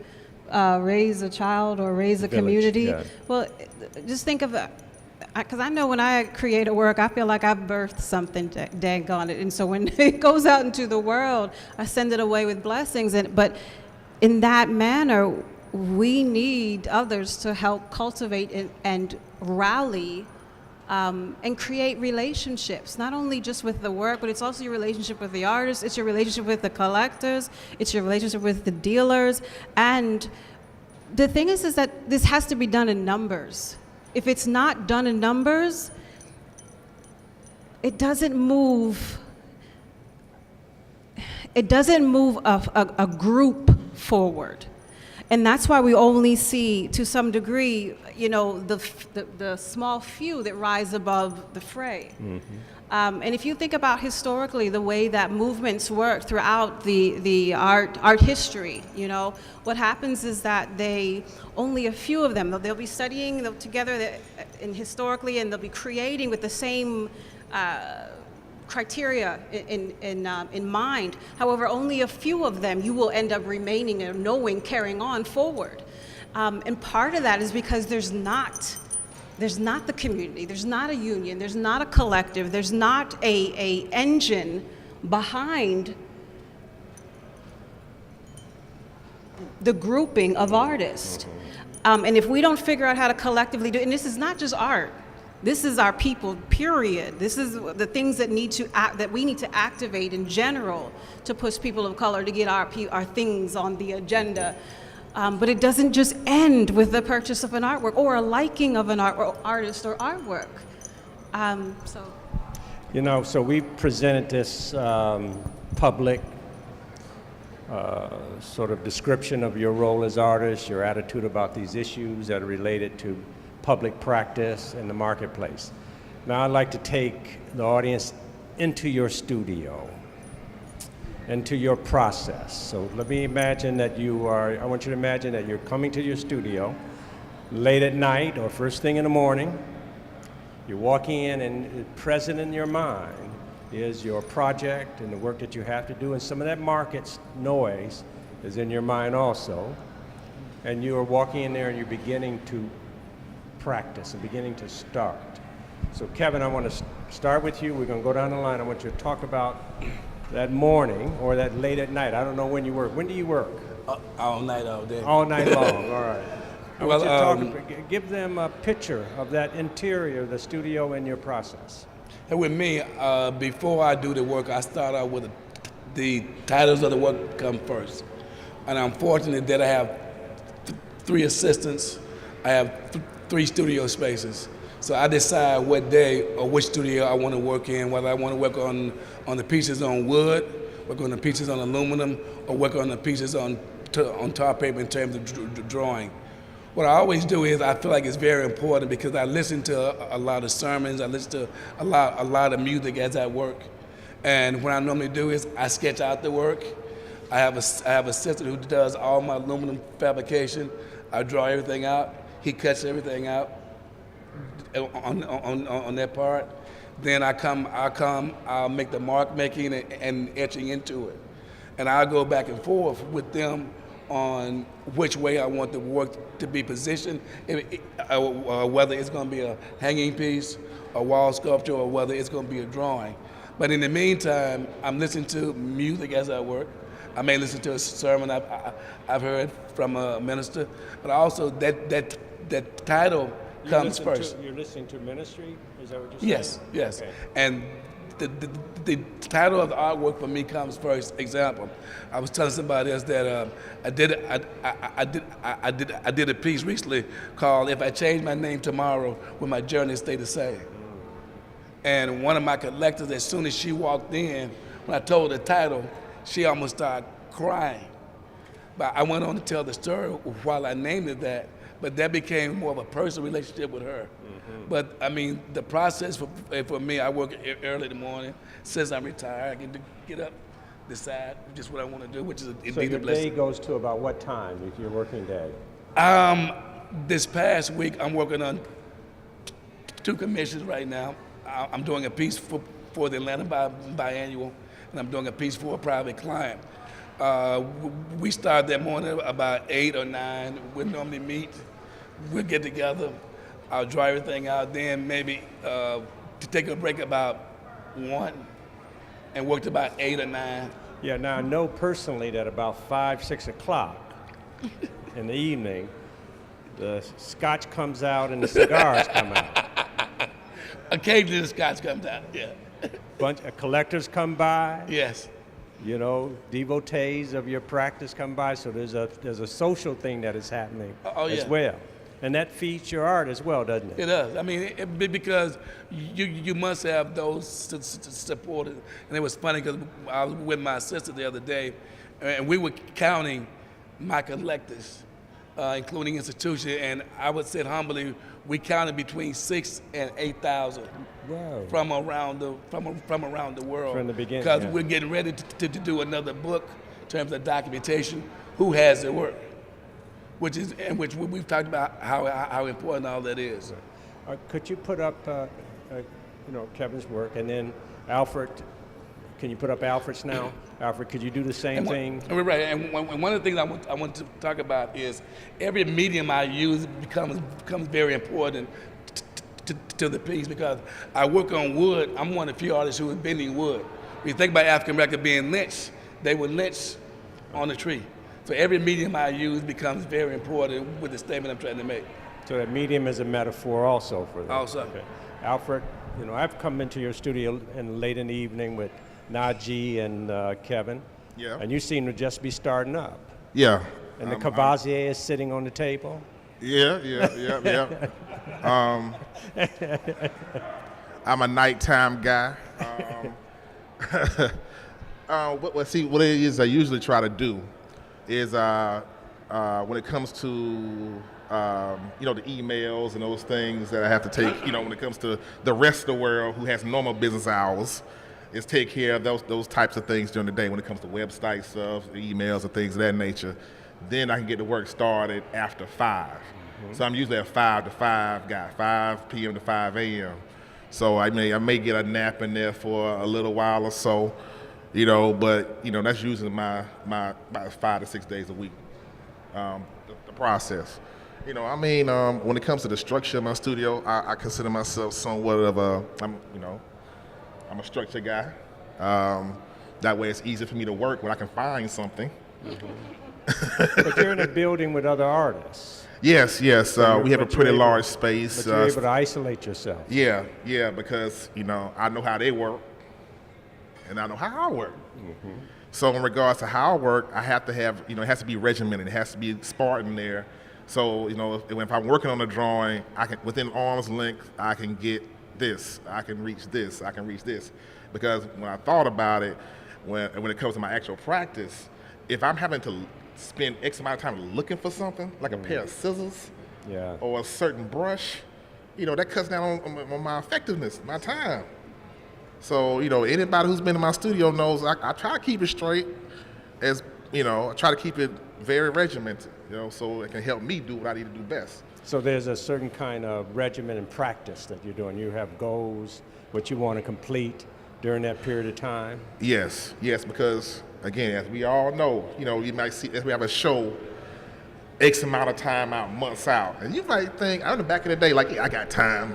raise a child or raise a community. Yeah. Well, just think of that. Because I know when I create a work, I feel like I've birthed something daggone it. And so when it goes out into the world, I send it away with blessings. But in that manner, we need others to help cultivate and rally and create relationships, not only just with the work, but it's also your relationship with the artists, it's your relationship with the collectors, it's your relationship with the dealers. And the thing is that this has to be done in numbers. If it's not done in numbers, it doesn't move a group forward. And that's why we only see, to some degree, the small few that rise above the fray. Mm-hmm. And if you think about historically the way that movements work throughout the art history, what happens is that only a few of them, they'll be studying together and historically, and they'll be creating with the same criteria in mind. However, only a few of them you will end up remaining and knowing, carrying on forward. And part of that is because there's not the community, there's not a union, there's not a collective, there's not a engine behind the grouping of artists. And if we don't figure out how to collectively do it, and this is not just art, this is our people, period. This is the things that we need to activate in general to push people of color to get our things on the agenda. But it doesn't just end with the purchase of an artwork or a liking of an artist or artwork. So we presented this public sort of description of your role as artist, your attitude about these issues that are related to public practice in the marketplace. Now I'd like to take the audience into your studio, into your process. So let me imagine that I want you to imagine that you're coming to your studio late at night or first thing in the morning. You're walking in, and present in your mind is your project and the work that you have to do, and some of that market's noise is in your mind also. And you are walking in there and you're beginning to practice and beginning to start. So Kevin, I want to start with you. We're going to go down the line. I want you to talk about that morning or that late at night. I don't know when you work. When do you work? All night, all day. All night long, all right. I want you to give them a picture of that interior, the studio, and your process. And with me, before I do the work, I start out with the titles of the work come first. And I'm fortunate that I have 3 assistants. I have 3 studio spaces. So I decide what day or which studio I want to work in, whether I want to work on the pieces on wood, work on the pieces on aluminum, or work on the pieces on tar paper in terms of drawing. What I always do is I feel like it's very important because I listen to a lot of sermons, I listen to a lot of music as I work. And what I normally do is I sketch out the work. I have a sister who does all my aluminum fabrication. I draw everything out. He cuts everything out on that part. Then I'll make the mark making and etching into it. And I'll go back and forth with them on which way I want the work to be positioned, whether it's going to be a hanging piece, a wall sculpture, or whether it's going to be a drawing. But in the meantime, I'm listening to music as I work. I may listen to a sermon I've heard from a minister, but also that title comes first. You're listening to ministry? Is that what you're saying? Yes. Okay. And the title of the artwork for me comes first. Example, I was telling somebody else that I did a piece recently called "If I Change My Name Tomorrow, Will My Journey Stay the Same?" And one of my collectors, as soon as she walked in, when I told her the title, she almost started crying. But I went on to tell the story while I named it that, but that became more of a personal relationship with her. But I mean, the process for me, I work early in the morning. Since I'm retired, I can get up, decide just what I want to do, which is So indeed your a blessing. day goes to about what time, if your working day? This past week, I'm working on 2 commissions right now. I'm doing a piece for the Atlanta Biannual, and I'm doing a piece for a private client. We start that morning about 8 or 9. We normally meet. We'll get together. I'll dry everything out. Then maybe to take a break about 1 and work to about 8 or 9. Yeah, now I know personally that about 5, 6 o'clock in the evening, the scotch comes out and the cigars come out. Occasionally the scotch comes out, yeah. Bunch of collectors come by, Yes. you know, devotees of your practice come by, so there's a social thing that is happening as yeah. well. And that feeds your art as well, doesn't it? It does. I mean, because you must have those supporters. And it was funny because I was with my sister the other day, and we were counting my collectors, including institutions, and I would say humbly, we counted between 6,000 and 8,000 Wow. from around the world. From the beginning, because yeah. we're getting ready to do another book in terms of documentation. Who has the work? Which we've talked about how important all that is. Could you put up, Kevin's work, and then Alfred? Can you put up Alfred's now? Alfred, could you do the same thing? Right, and one of the things I want to talk about is every medium I use becomes very important to the piece, because I work on wood. I'm one of the few artists who is bending wood. When you think about African Americans being lynched, they were lynched on a tree. So every medium I use becomes very important with the statement I'm trying to make. So that medium is a metaphor also for that. Also. Okay. Alfred, I've come into your studio late in the evening with Najee and Kevin. Yeah. And you seem to just be starting up. Yeah. And the Cavazier is sitting on the table. Yeah. I'm a nighttime guy. What it is I usually try to do is when it comes to the emails and those things that I have to take, when it comes to the rest of the world who has normal business hours, is take care of those types of things during the day when it comes to website stuff, emails, and things of that nature. Then I can get the work started after 5. So I'm usually a 5 to 5 guy, 5 p.m. to 5 a.m. So I may get a nap in there for a little while or so, but that's usually my about 5 to 6 days a week. The process, when it comes to the structure of my studio, I consider myself somewhat of I'm a structure guy. That way, it's easy for me to work when I can find something. But you're in a building with other artists. Yes. We have a pretty large space. But you're able to isolate yourself. Yeah, because I know how they work, and I know how I work. So in regards to how I work, I have to have it has to be regimented. It has to be Spartan there. So if I'm working on a drawing, I can within arm's length I can get this. I can reach this. I can reach this. Because when I thought about it, when it comes to my actual practice, if I'm having to spend X amount of time looking for something, like a pair of scissors or a certain brush, that cuts down on my effectiveness, my time. So, anybody who's been in my studio knows I try to keep it straight, I try to keep it very regimented, so it can help me do what I need to do best. So there's a certain kind of regimen and practice that you're doing. You have goals, what you want to complete during that period of time? Yes, because again, as we all know, you might see as we have a show X amount of time out, months out. And you might think, in the back of the day, like, yeah, I got time.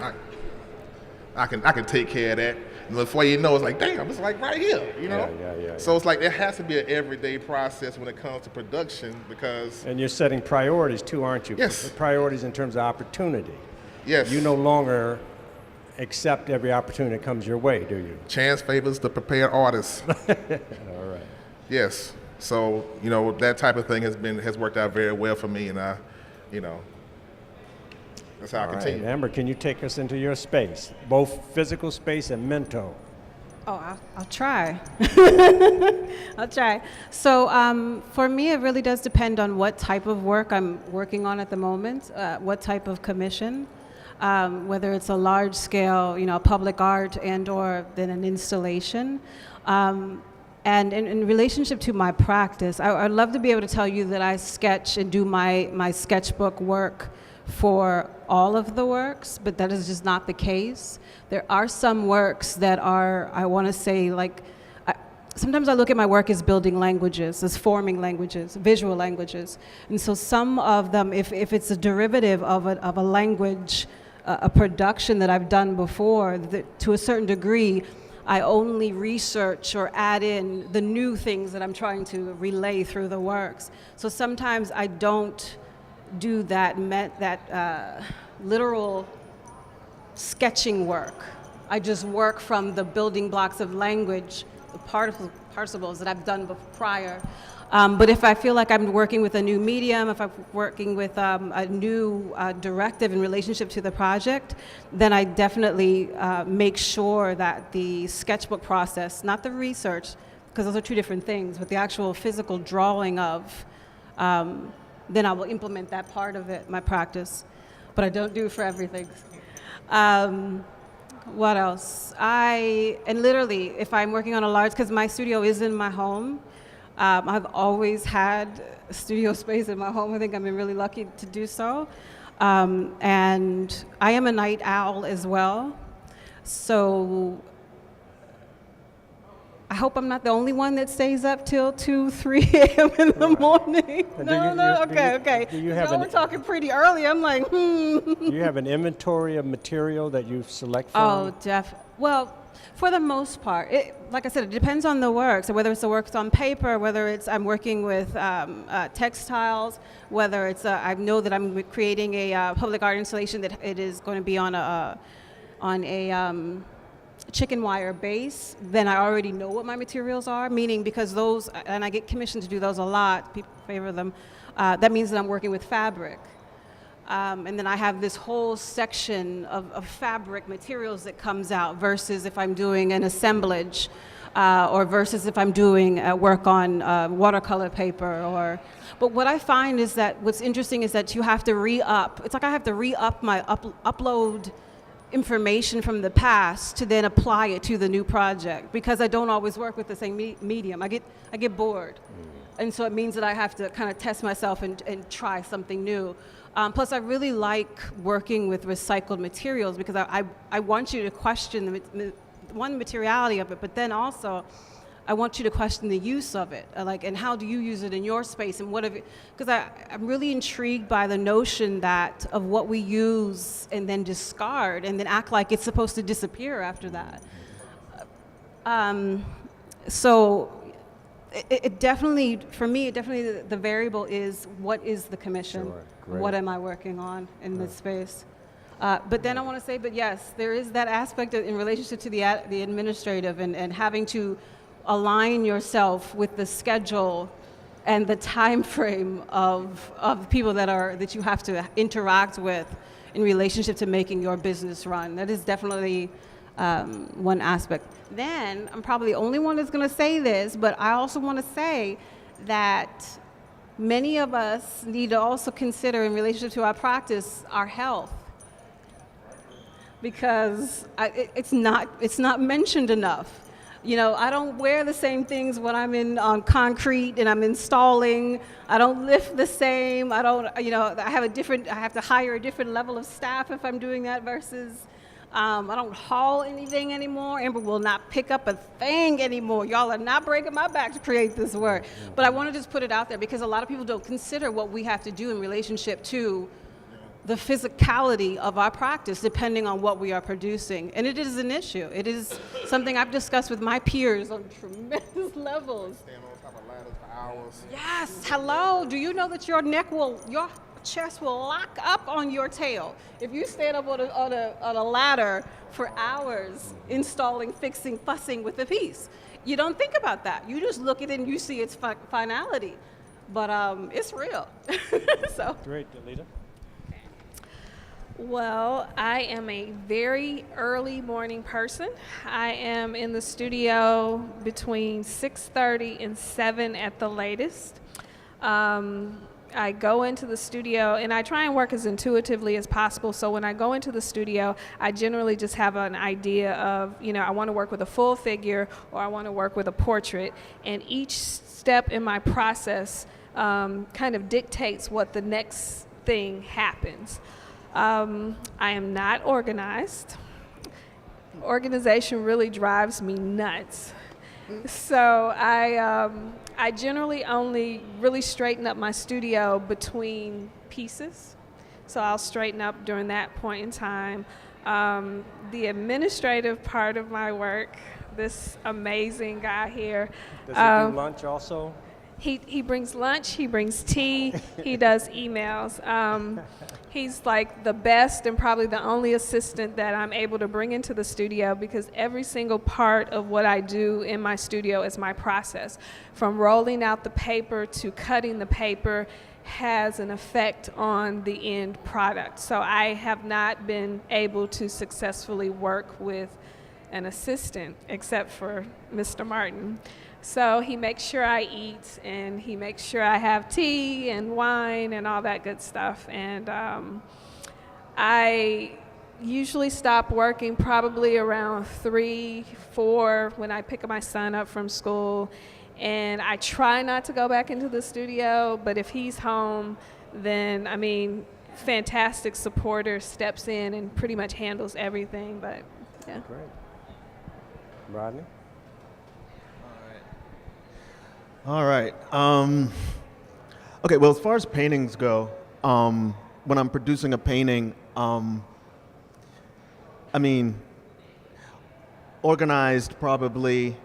I can take care of that. And before you know, it's like, damn, it's like right here, you know? Yeah. So it's like there has to be an everyday process when it comes to production because, And you're setting priorities too, aren't you? Yes. Priorities in terms of opportunity. yes, You no longer accept every opportunity that comes your way, do you? chance favors the prepared artist. All right. Yes. So, you know, that type of thing has worked out very well for me, and you know, that's how I All right. continue. Amber, can you take us into your space, both physical space and mental? Oh, I'll try. I'll try. So for me, it really does depend on what type of work I'm working on at the moment, what type of commission, whether it's a large scale, public art and/or then an installation. And in relationship to my practice, I'd love to be able to tell you that I sketch and do my sketchbook work for all of the works, but that is just not the case. There are some works that are, I want to say, sometimes I look at my work as building languages, as forming languages, visual languages. And so some of them, if it's a derivative of a language, a production that I've done before, to a certain degree, I only research or add in the new things that I'm trying to relay through the works. So sometimes I don't do that literal sketching work. I just work from the building blocks of language, the participles that I've done prior. But if I feel like I'm working with a new medium, if I'm working with a new directive in relationship to the project, then I definitely make sure that the sketchbook process, not the research, because those are two different things, but the actual physical drawing of, then I will implement that part of it, my practice. But I don't do it for everything. What else? And literally, if I'm working on a large, because my studio is in my home, I've always had studio space in my home. I think I've been really lucky to do so. And I am a night owl as well. So I hope I'm not the only one that stays up till 2, 3 a.m. in the morning. Okay. Do you have We're talking pretty early. I'm like, Do you have an inventory of material that you select from? Oh, well, for the most part, like I said, it depends on the work. So whether it's the works on paper, whether it's I'm working with textiles, whether it's I know that I'm creating a public art installation that it is going to be on a chicken wire base, then I already know what my materials are, meaning because those, and I get commissioned to do those a lot, people favor them, that means that I'm working with fabric. And then I have this whole section of fabric materials that comes out versus if I'm doing an assemblage or versus if I'm doing work on watercolor paper but what I find is that what's interesting is that you have to re-up. It's like I have to re-up my upload information from the past to then apply it to the new project because I don't always work with the same medium. I get bored. And so it means that I have to kind of test myself and try something new. Plus, I really like working with recycled materials because I want you to question the materiality of it, but then also I want you to question the use of it, and how do you use it in your space and what because I'm really intrigued by the notion of what we use and then discard and then act like it's supposed to disappear after that. So it definitely, for me, the variable is what is the commission? Sure. Great. What am I working on in this space? But then I want to say, but yes, there is that aspect in relationship to the administrative and having to align yourself with the schedule and the time frame of people that you have to interact with in relationship to making your business run. That is definitely one aspect. Then, I'm probably the only one that's going to say this, but I also want to say that many of us need to also consider in relationship to our practice, our health. Because it's not mentioned enough. I don't wear the same things when I'm on concrete and I'm installing. I don't lift the same. I have to hire a different level of staff if I'm doing that versus I don't haul anything anymore. Amber will not pick up a thing anymore. Y'all are not breaking my back to create this work. But I want to just put it out there because a lot of people don't consider what we have to do in relationship to the physicality of our practice depending on what we are producing. And it is an issue. It is something I've discussed with my peers on tremendous levels. Stand on top of ladders for hours. Yes, hello. Do you know that your chest will lock up on your tail if you stand up on a ladder for hours installing, fixing, fussing with a piece? You don't think about that. You just look at it and you see its finality. But it's real. So. Great, Delita. Well, I am a very early morning person. I am in the studio between 6:30 and 7 at the latest. I go into the studio and I try and work as intuitively as possible. So when I go into the studio, I generally just have an idea of, I want to work with a full figure or I want to work with a portrait. And each step in my process kind of dictates what the next thing happens. I am not organized. Organization really drives me nuts. So I generally only really straighten up my studio between pieces. So I'll straighten up during that point in time. The administrative part of my work, this amazing guy here. Does he do lunch also? He brings lunch, he brings tea, he does emails. He's like the best and probably the only assistant that I'm able to bring into the studio because every single part of what I do in my studio is my process. From rolling out the paper to cutting the paper has an effect on the end product. So I have not been able to successfully work with an assistant except for Mr. Martin. So he makes sure I eat and he makes sure I have tea and wine and all that good stuff. And I usually stop working probably around 3, 4 when I pick my son up from school. And I try not to go back into the studio, but if he's home, then, fantastic supporter steps in and pretty much handles everything, but yeah. Great. Rodney? All right. Okay, well, as far as paintings go, when I'm producing a painting, organized probably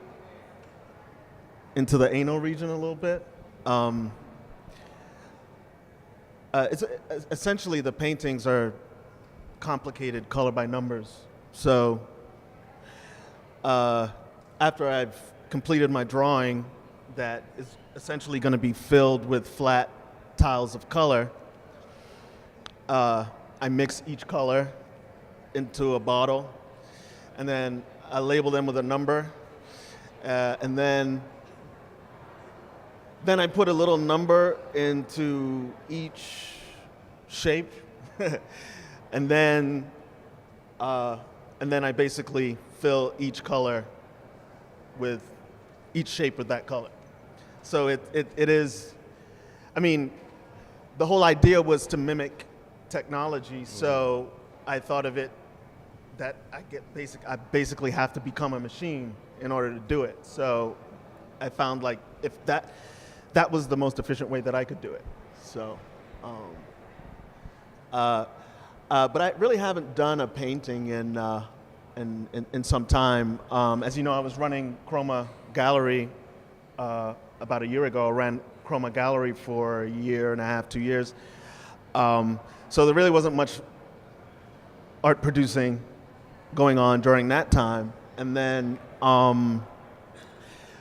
into the anal region a little bit. It's essentially the paintings are complicated color by numbers. So after I've completed my drawing, that is essentially going to be filled with flat tiles of color. I mix each color into a bottle, and then I label them with a number, and then I put a little number into each shape, and then I basically fill each color with each shape with that color. So it is, the whole idea was to mimic technology, so I thought of it that I basically have to become a machine in order to do it. So I found like if that was the most efficient way that I could do it. So, but I really haven't done a painting in some time. As you know, I was running Chroma Gallery about a year ago. I ran Chroma Gallery for a year and a half, 2 years. So there really wasn't much art producing going on during that time. And then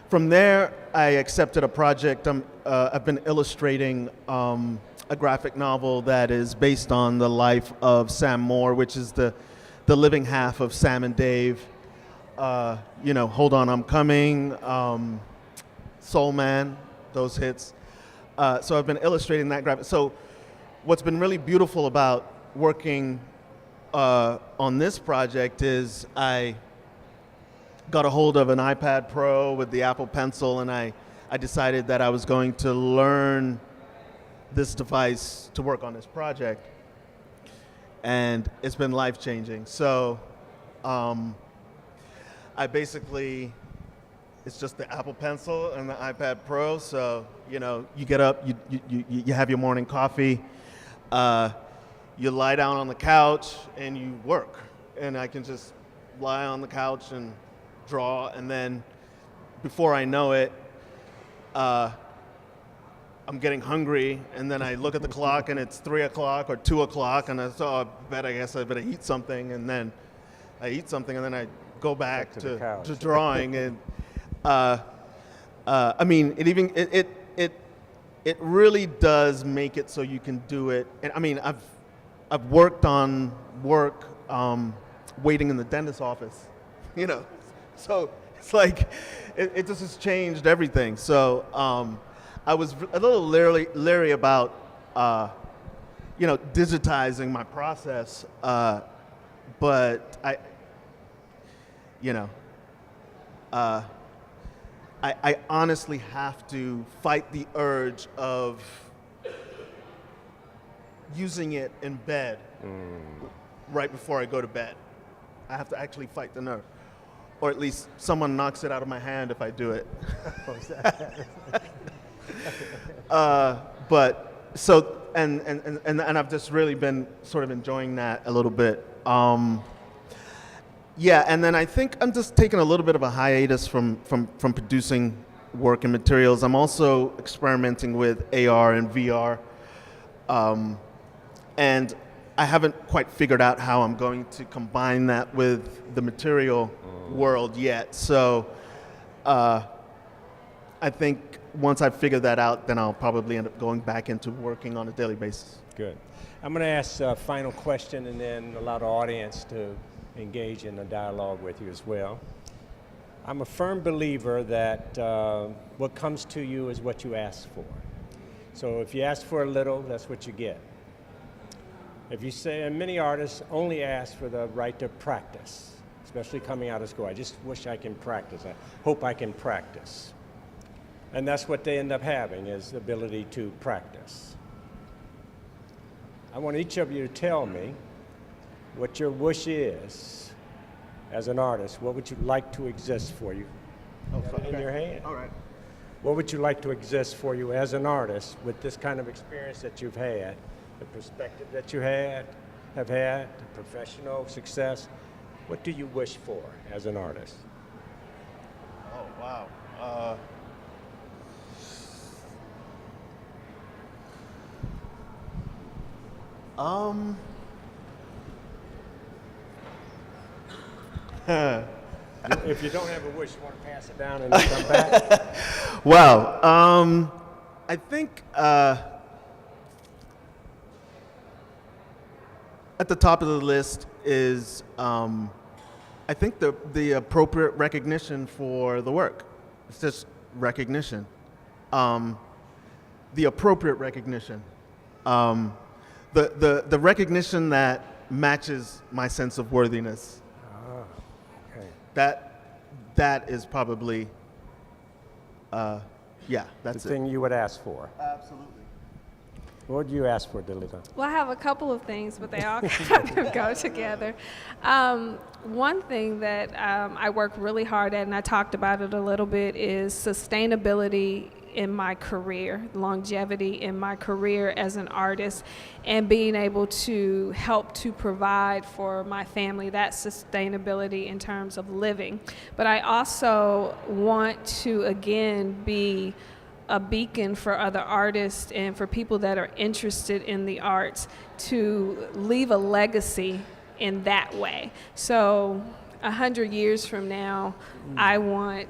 from there, I accepted a project. I've been illustrating a graphic novel that is based on the life of Sam Moore, which is the living half of Sam and Dave. Hold On, I'm Coming, Soul Man, those hits. So I've been illustrating that graphic. So what's been really beautiful about working on this project is I got a hold of an iPad Pro with the Apple Pencil, and I decided that I was going to learn this device to work on this project. And it's been life-changing. So it's just the Apple Pencil and the iPad Pro. So, you get up, you have your morning coffee, you lie down on the couch and you work. And I can just lie on the couch and draw, and then before I know it, I'm getting hungry, and then I look at the clock and it's 3 o'clock or 2 o'clock, and I thought, I guess I better eat something, and then I eat something, and then I go back to drawing. And I mean, it really does make it so you can do it. And I mean, I've worked on work waiting in the dentist's office, you know, so it's like it just has changed everything. So I was a little leery about digitizing my process, but I honestly have to fight the urge of using it in bed right before I go to bed. I have to actually fight the nerve. Or at least someone knocks it out of my hand if I do it. But so, and I've just really been sort of enjoying that a little bit. Yeah, and then I think I'm just taking a little bit of a hiatus from producing work and materials. I'm also experimenting with AR and VR. And I haven't quite figured out how I'm going to combine that with the material world yet. So I think once I figure that out, then I'll probably end up going back into working on a daily basis. Good. I'm going to ask a final question and then allow the audience to engage in a dialogue with you as well. I'm a firm believer that what comes to you is what you ask for. So if you ask for a little, that's what you get. If you say, and many artists only ask for the right to practice, especially coming out of school. I just wish I can practice. I hope I can practice. And that's what they end up having, is the ability to practice. I want each of you to tell me what your wish is as an artist. What would you like to exist for you? In your hand. All right. What would you like to exist for you as an artist with this kind of experience that you've had, the perspective that you have had, the professional success? What do you wish for as an artist? Oh, wow. If you don't have a wish, you want to pass it down and then come back? Well, I think at the top of the list is I think the appropriate recognition for the work. It's just recognition. The appropriate recognition. The recognition that matches my sense of worthiness. Okay. That is probably, that's the thing you would ask for. Absolutely. What would you ask for, Delita? Well, I have a couple of things, but they all kind of go together. One thing that I work really hard at, and I talked about it a little bit, is sustainability in my career, longevity in my career as an artist, and being able to help to provide for my family that sustainability in terms of living. But I also want to, again, be a beacon for other artists and for people that are interested in the arts to leave a legacy in that way. So 100 years from now, I want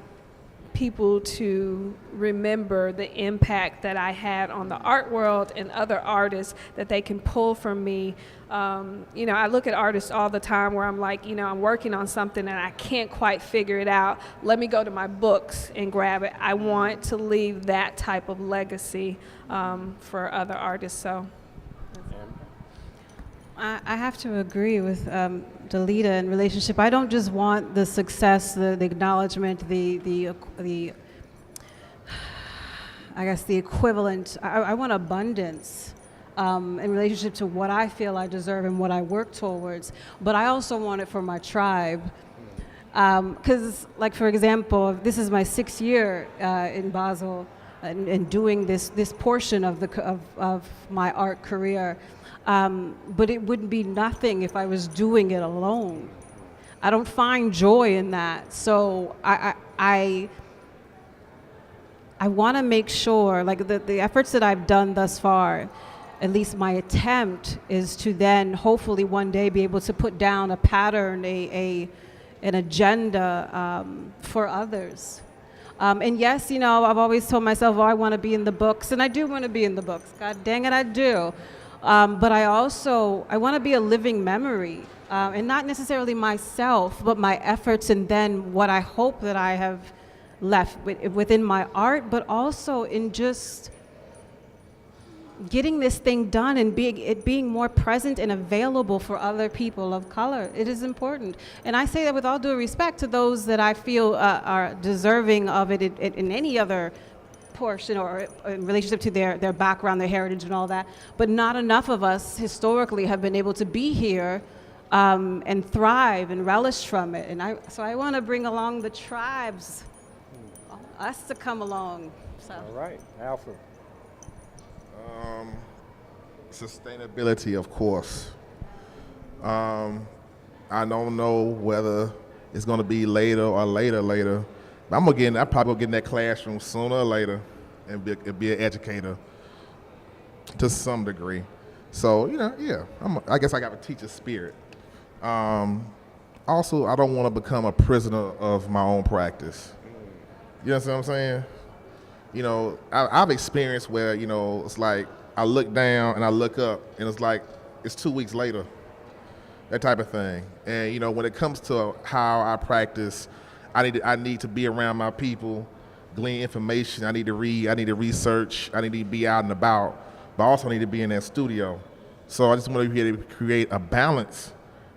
people to remember the impact that I had on the art world and other artists that they can pull from me. I look at artists all the time where I'm like, I'm working on something and I can't quite figure it out. Let me go to my books and grab it. I want to leave that type of legacy for other artists. So. I have to agree with Delita in relationship. I don't just want the success, the acknowledgement, the I guess the equivalent. I want abundance in relationship to what I feel I deserve and what I work towards. But I also want it for my tribe. Because, like, for example, this is my 6th year in Basel and doing this portion of my art career. But it wouldn't be nothing if I was doing it alone. I don't find joy in that. So I want to make sure, like the efforts that I've done thus far, at least my attempt is to then hopefully one day be able to put down a pattern, an agenda for others. And yes, you know, I've always told myself, oh, I want to be in the books, and I do want to be in the books. God dang it, I do. But I want to be a living memory, and not necessarily myself, but my efforts, and then what I hope that I have left within my art, but also in just getting this thing done and being more present and available for other people of color. It is important. And I say that with all due respect to those that I feel are deserving of it in any other portion or in relationship to their background, their heritage and all that. But not enough of us historically have been able to be here and thrive and relish from it. And so I want to bring along the tribes, us to come along. So. All right, Alfred. Sustainability, of course. I don't know whether it's going to be later or later. But I'm probably gonna get in that classroom sooner or later and be an educator to some degree. So, you know, yeah, I guess I got a teacher spirit. Also, I don't want to become a prisoner of my own practice. You know what I'm saying? You know, I've experienced where, you know, it's like I look down and I look up and it's like it's 2 weeks later, that type of thing. And, you know, when it comes to how I practice, I need to be around my people, glean information. I need to read, I need to research, I need to be out and about, but I also need to be in that studio. So I just want to be able to create a balance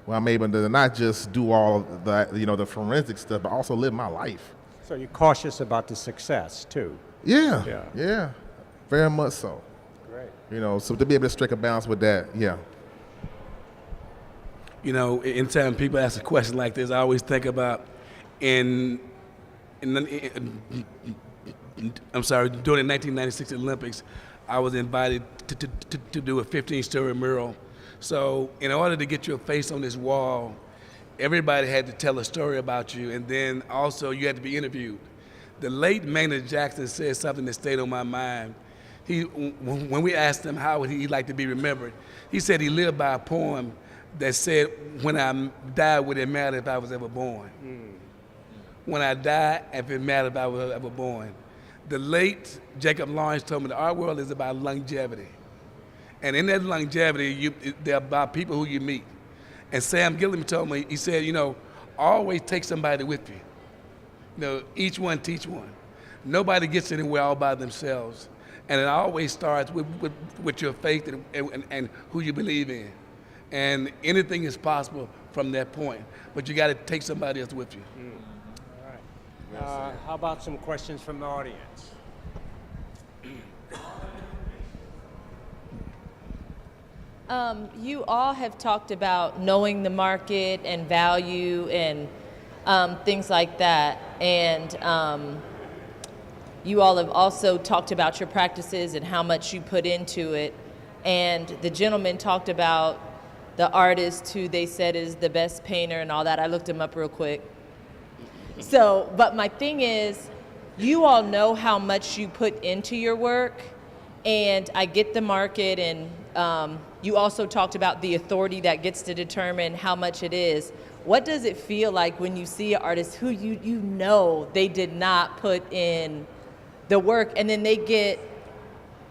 where I'm able to not just do all of that, you know, the forensic stuff, but also live my life. So you're cautious about the success too. Yeah, very much so. Great. You know, so to be able to strike a balance with that, yeah. You know, anytime people ask a question like this, I always think about during the 1996 Olympics, I was invited to do a 15-story mural. So in order to get your face on this wall, everybody had to tell a story about you, and then also you had to be interviewed. The late Maynard Jackson said something that stayed on my mind. When we asked him how would he like to be remembered, he said he lived by a poem that said, when I die, would it matter if I was ever born? When I die, if it mattered if I was ever born. The late Jacob Lawrence told me the art world is about longevity. And in that longevity, they're about people who you meet. And Sam Gilliam told me, he said, you know, always take somebody with you. You know, each one teach one. Nobody gets anywhere all by themselves. And it always starts with your faith and who you believe in. And anything is possible from that point. But you got to take somebody else with you. All right. How about some questions from the audience? You all have talked about knowing the market and value and things like that. And you all have also talked about your practices and how much you put into it. And the gentleman talked about the artist who they said is the best painter and all that. I looked him up real quick. So, but my thing is, you all know how much you put into your work, and I get the market, and you also talked about the authority that gets to determine how much it is. What does it feel like when you see an artist who you know they did not put in the work, and then they get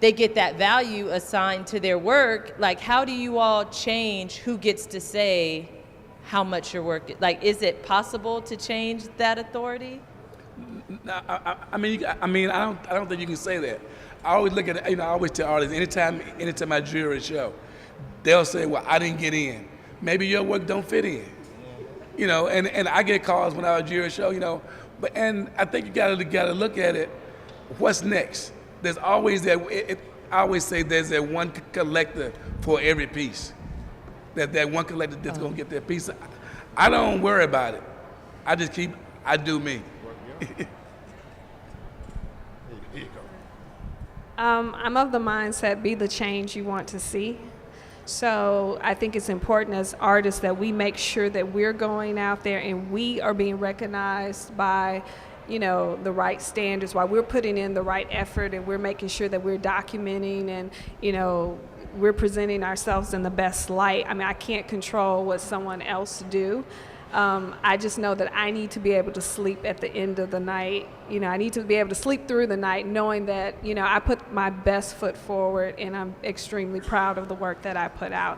that value assigned to their work? Like, how do you all change who gets to say how much your work is? Like, is it possible to change that authority? No, I mean, I don't think you can say that. I always look at it, you know, I always tell artists, anytime I jury a show, they'll say, well, I didn't get in. Maybe your work don't fit in. You know, and I get calls when I jury a show, you know, and I think you gotta look at it, what's next? There's always I always say there's that one collector for every piece. That one collector that's gonna get that piece. I don't worry about it. I do me. I'm of the mindset, be the change you want to see. So I think it's important as artists that we make sure that we're going out there and we are being recognized by, you know, the right standards, while we're putting in the right effort and we're making sure that we're documenting and, you know, we're presenting ourselves in the best light. I mean, I can't control what someone else do. I just know that I need to be able to sleep at the end of the night. You know, I need to be able to sleep through the night knowing that, you know, I put my best foot forward and I'm extremely proud of the work that I put out.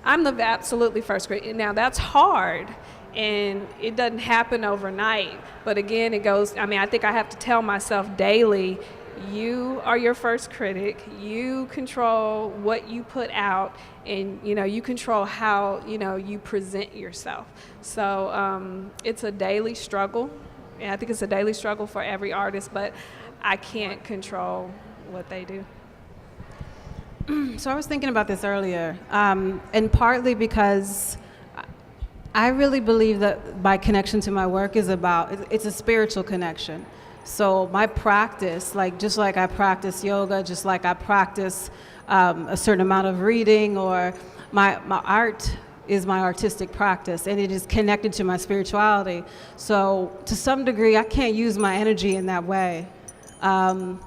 I'm the absolutely first critic. Now, that's hard and it doesn't happen overnight. But again, it goes, I mean, I think I have to tell myself daily, you are your first critic. You control what you put out, and you know you control how you present yourself. So it's a daily struggle, and I think it's a daily struggle for every artist. But I can't control what they do. So I was thinking about this earlier, and partly because I really believe that my connection to my work is it's a spiritual connection. So my practice, just like I practice yoga, just like I practice a certain amount of reading, or my art is my artistic practice, and it is connected to my spirituality. So to some degree, I can't use my energy in that way.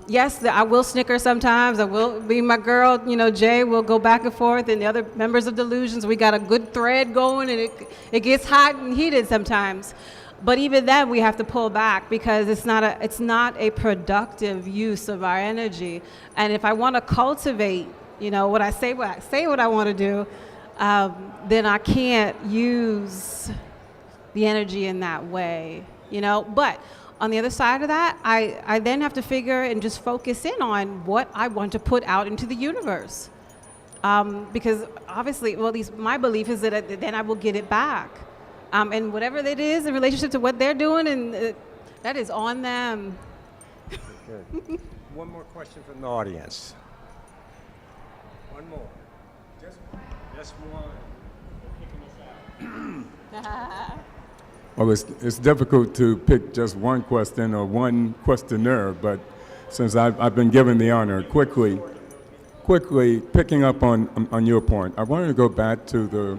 Yes, I will snicker sometimes. I will be my girl, Jay will go back and forth, and the other members of Delusions, we got a good thread going, and it gets hot and heated sometimes. But even then, we have to pull back because it's not a productive use of our energy. And if I want to cultivate, what I say what I want to do, then I can't use the energy in that way, But on the other side of that, I then have to figure and just focus in on what I want to put out into the universe. Because obviously, well, at least my belief is that then I will get it back. And whatever it is in relationship to what they're doing, and that is on them. Good. One more question from the audience. One more. Just one. We're kicking us out. Well, it's difficult to pick just one question or one questionnaire, but since I've been given the honor, quickly picking up on your point, I wanted to go back to the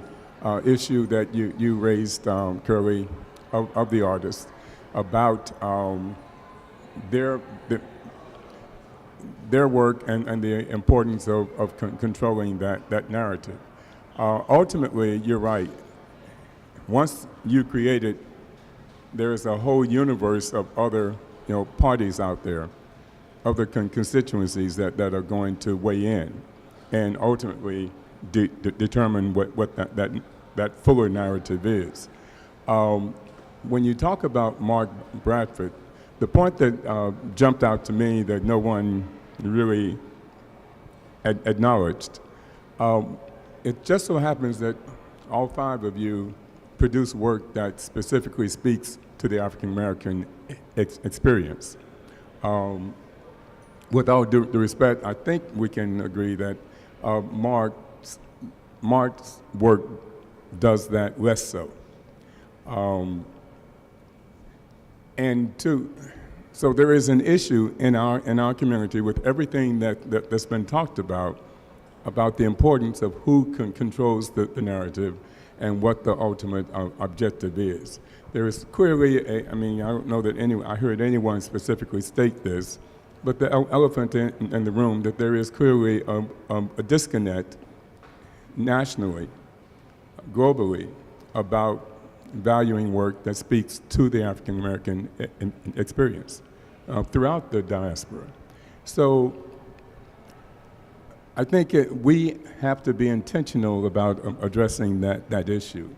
issue that you raised, Curly, of the artists, about their work and the importance of controlling that narrative. Ultimately, you're right. Once you create it, there is a whole universe of other parties out there, other constituencies that are going to weigh in and ultimately determine what that fuller narrative is. When you talk about Mark Bradford, the point that jumped out to me that no one really acknowledged, it just so happens that all five of you produce work that specifically speaks to the African American experience. With all due respect, I think we can agree that Mark's work does that less so. So there is an issue in our community with everything that's been talked about the importance of who controls the narrative and what the ultimate objective is. There is clearly I don't know that I heard anyone specifically state this, but the elephant in the room, that there is clearly a disconnect nationally, globally, about valuing work that speaks to the African American experience throughout the diaspora. So I think we have to be intentional about addressing that issue.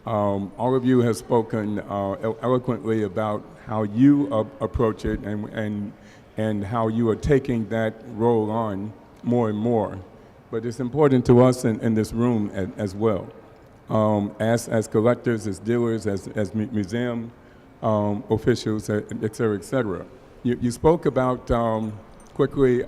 All of you have spoken eloquently about how you approach it and how you are taking that role on more and more. But it's important to us in this room as well, as collectors, as dealers, as museum officials, et cetera, et cetera. You spoke about, quickly,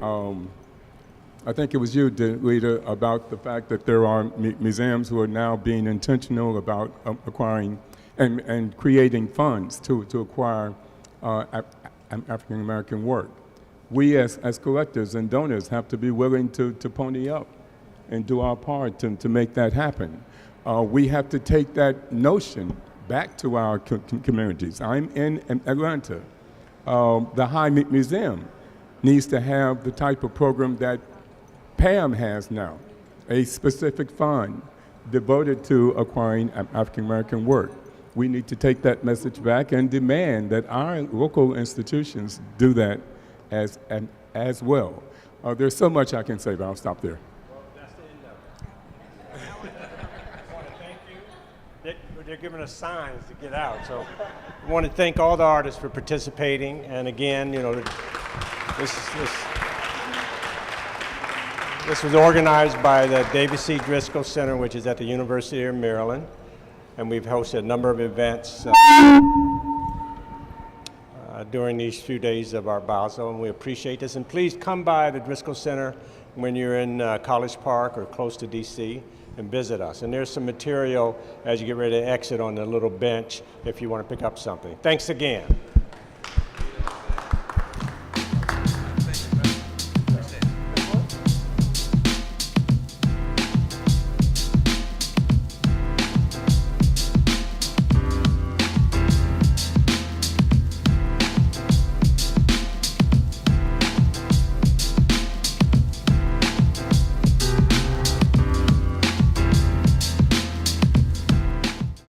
I think it was you, Lita, about the fact that there are museums who are now being intentional about acquiring and creating funds to acquire African American work. We as collectors and donors have to be willing to pony up and do our part to make that happen. We have to take that notion back to our communities. I'm in Atlanta. The High Museum needs to have the type of program that Pam has now, a specific fund devoted to acquiring African American work. We need to take that message back and demand that our local institutions do that as well. There's so much I can say, but I'll stop there. Well, that's the end of it. I want to thank you. They're giving us signs to get out, so I want to thank all the artists for participating. And again, you know, this was organized by the David C. Driscoll Center, which is at the University of Maryland. And we've hosted a number of events during these few days of our Basel, and we appreciate this. And please come by the Driscoll Center when you're in College Park or close to DC and visit us. And there's some material as you get ready to exit on the little bench if you want to pick up something. Thanks again.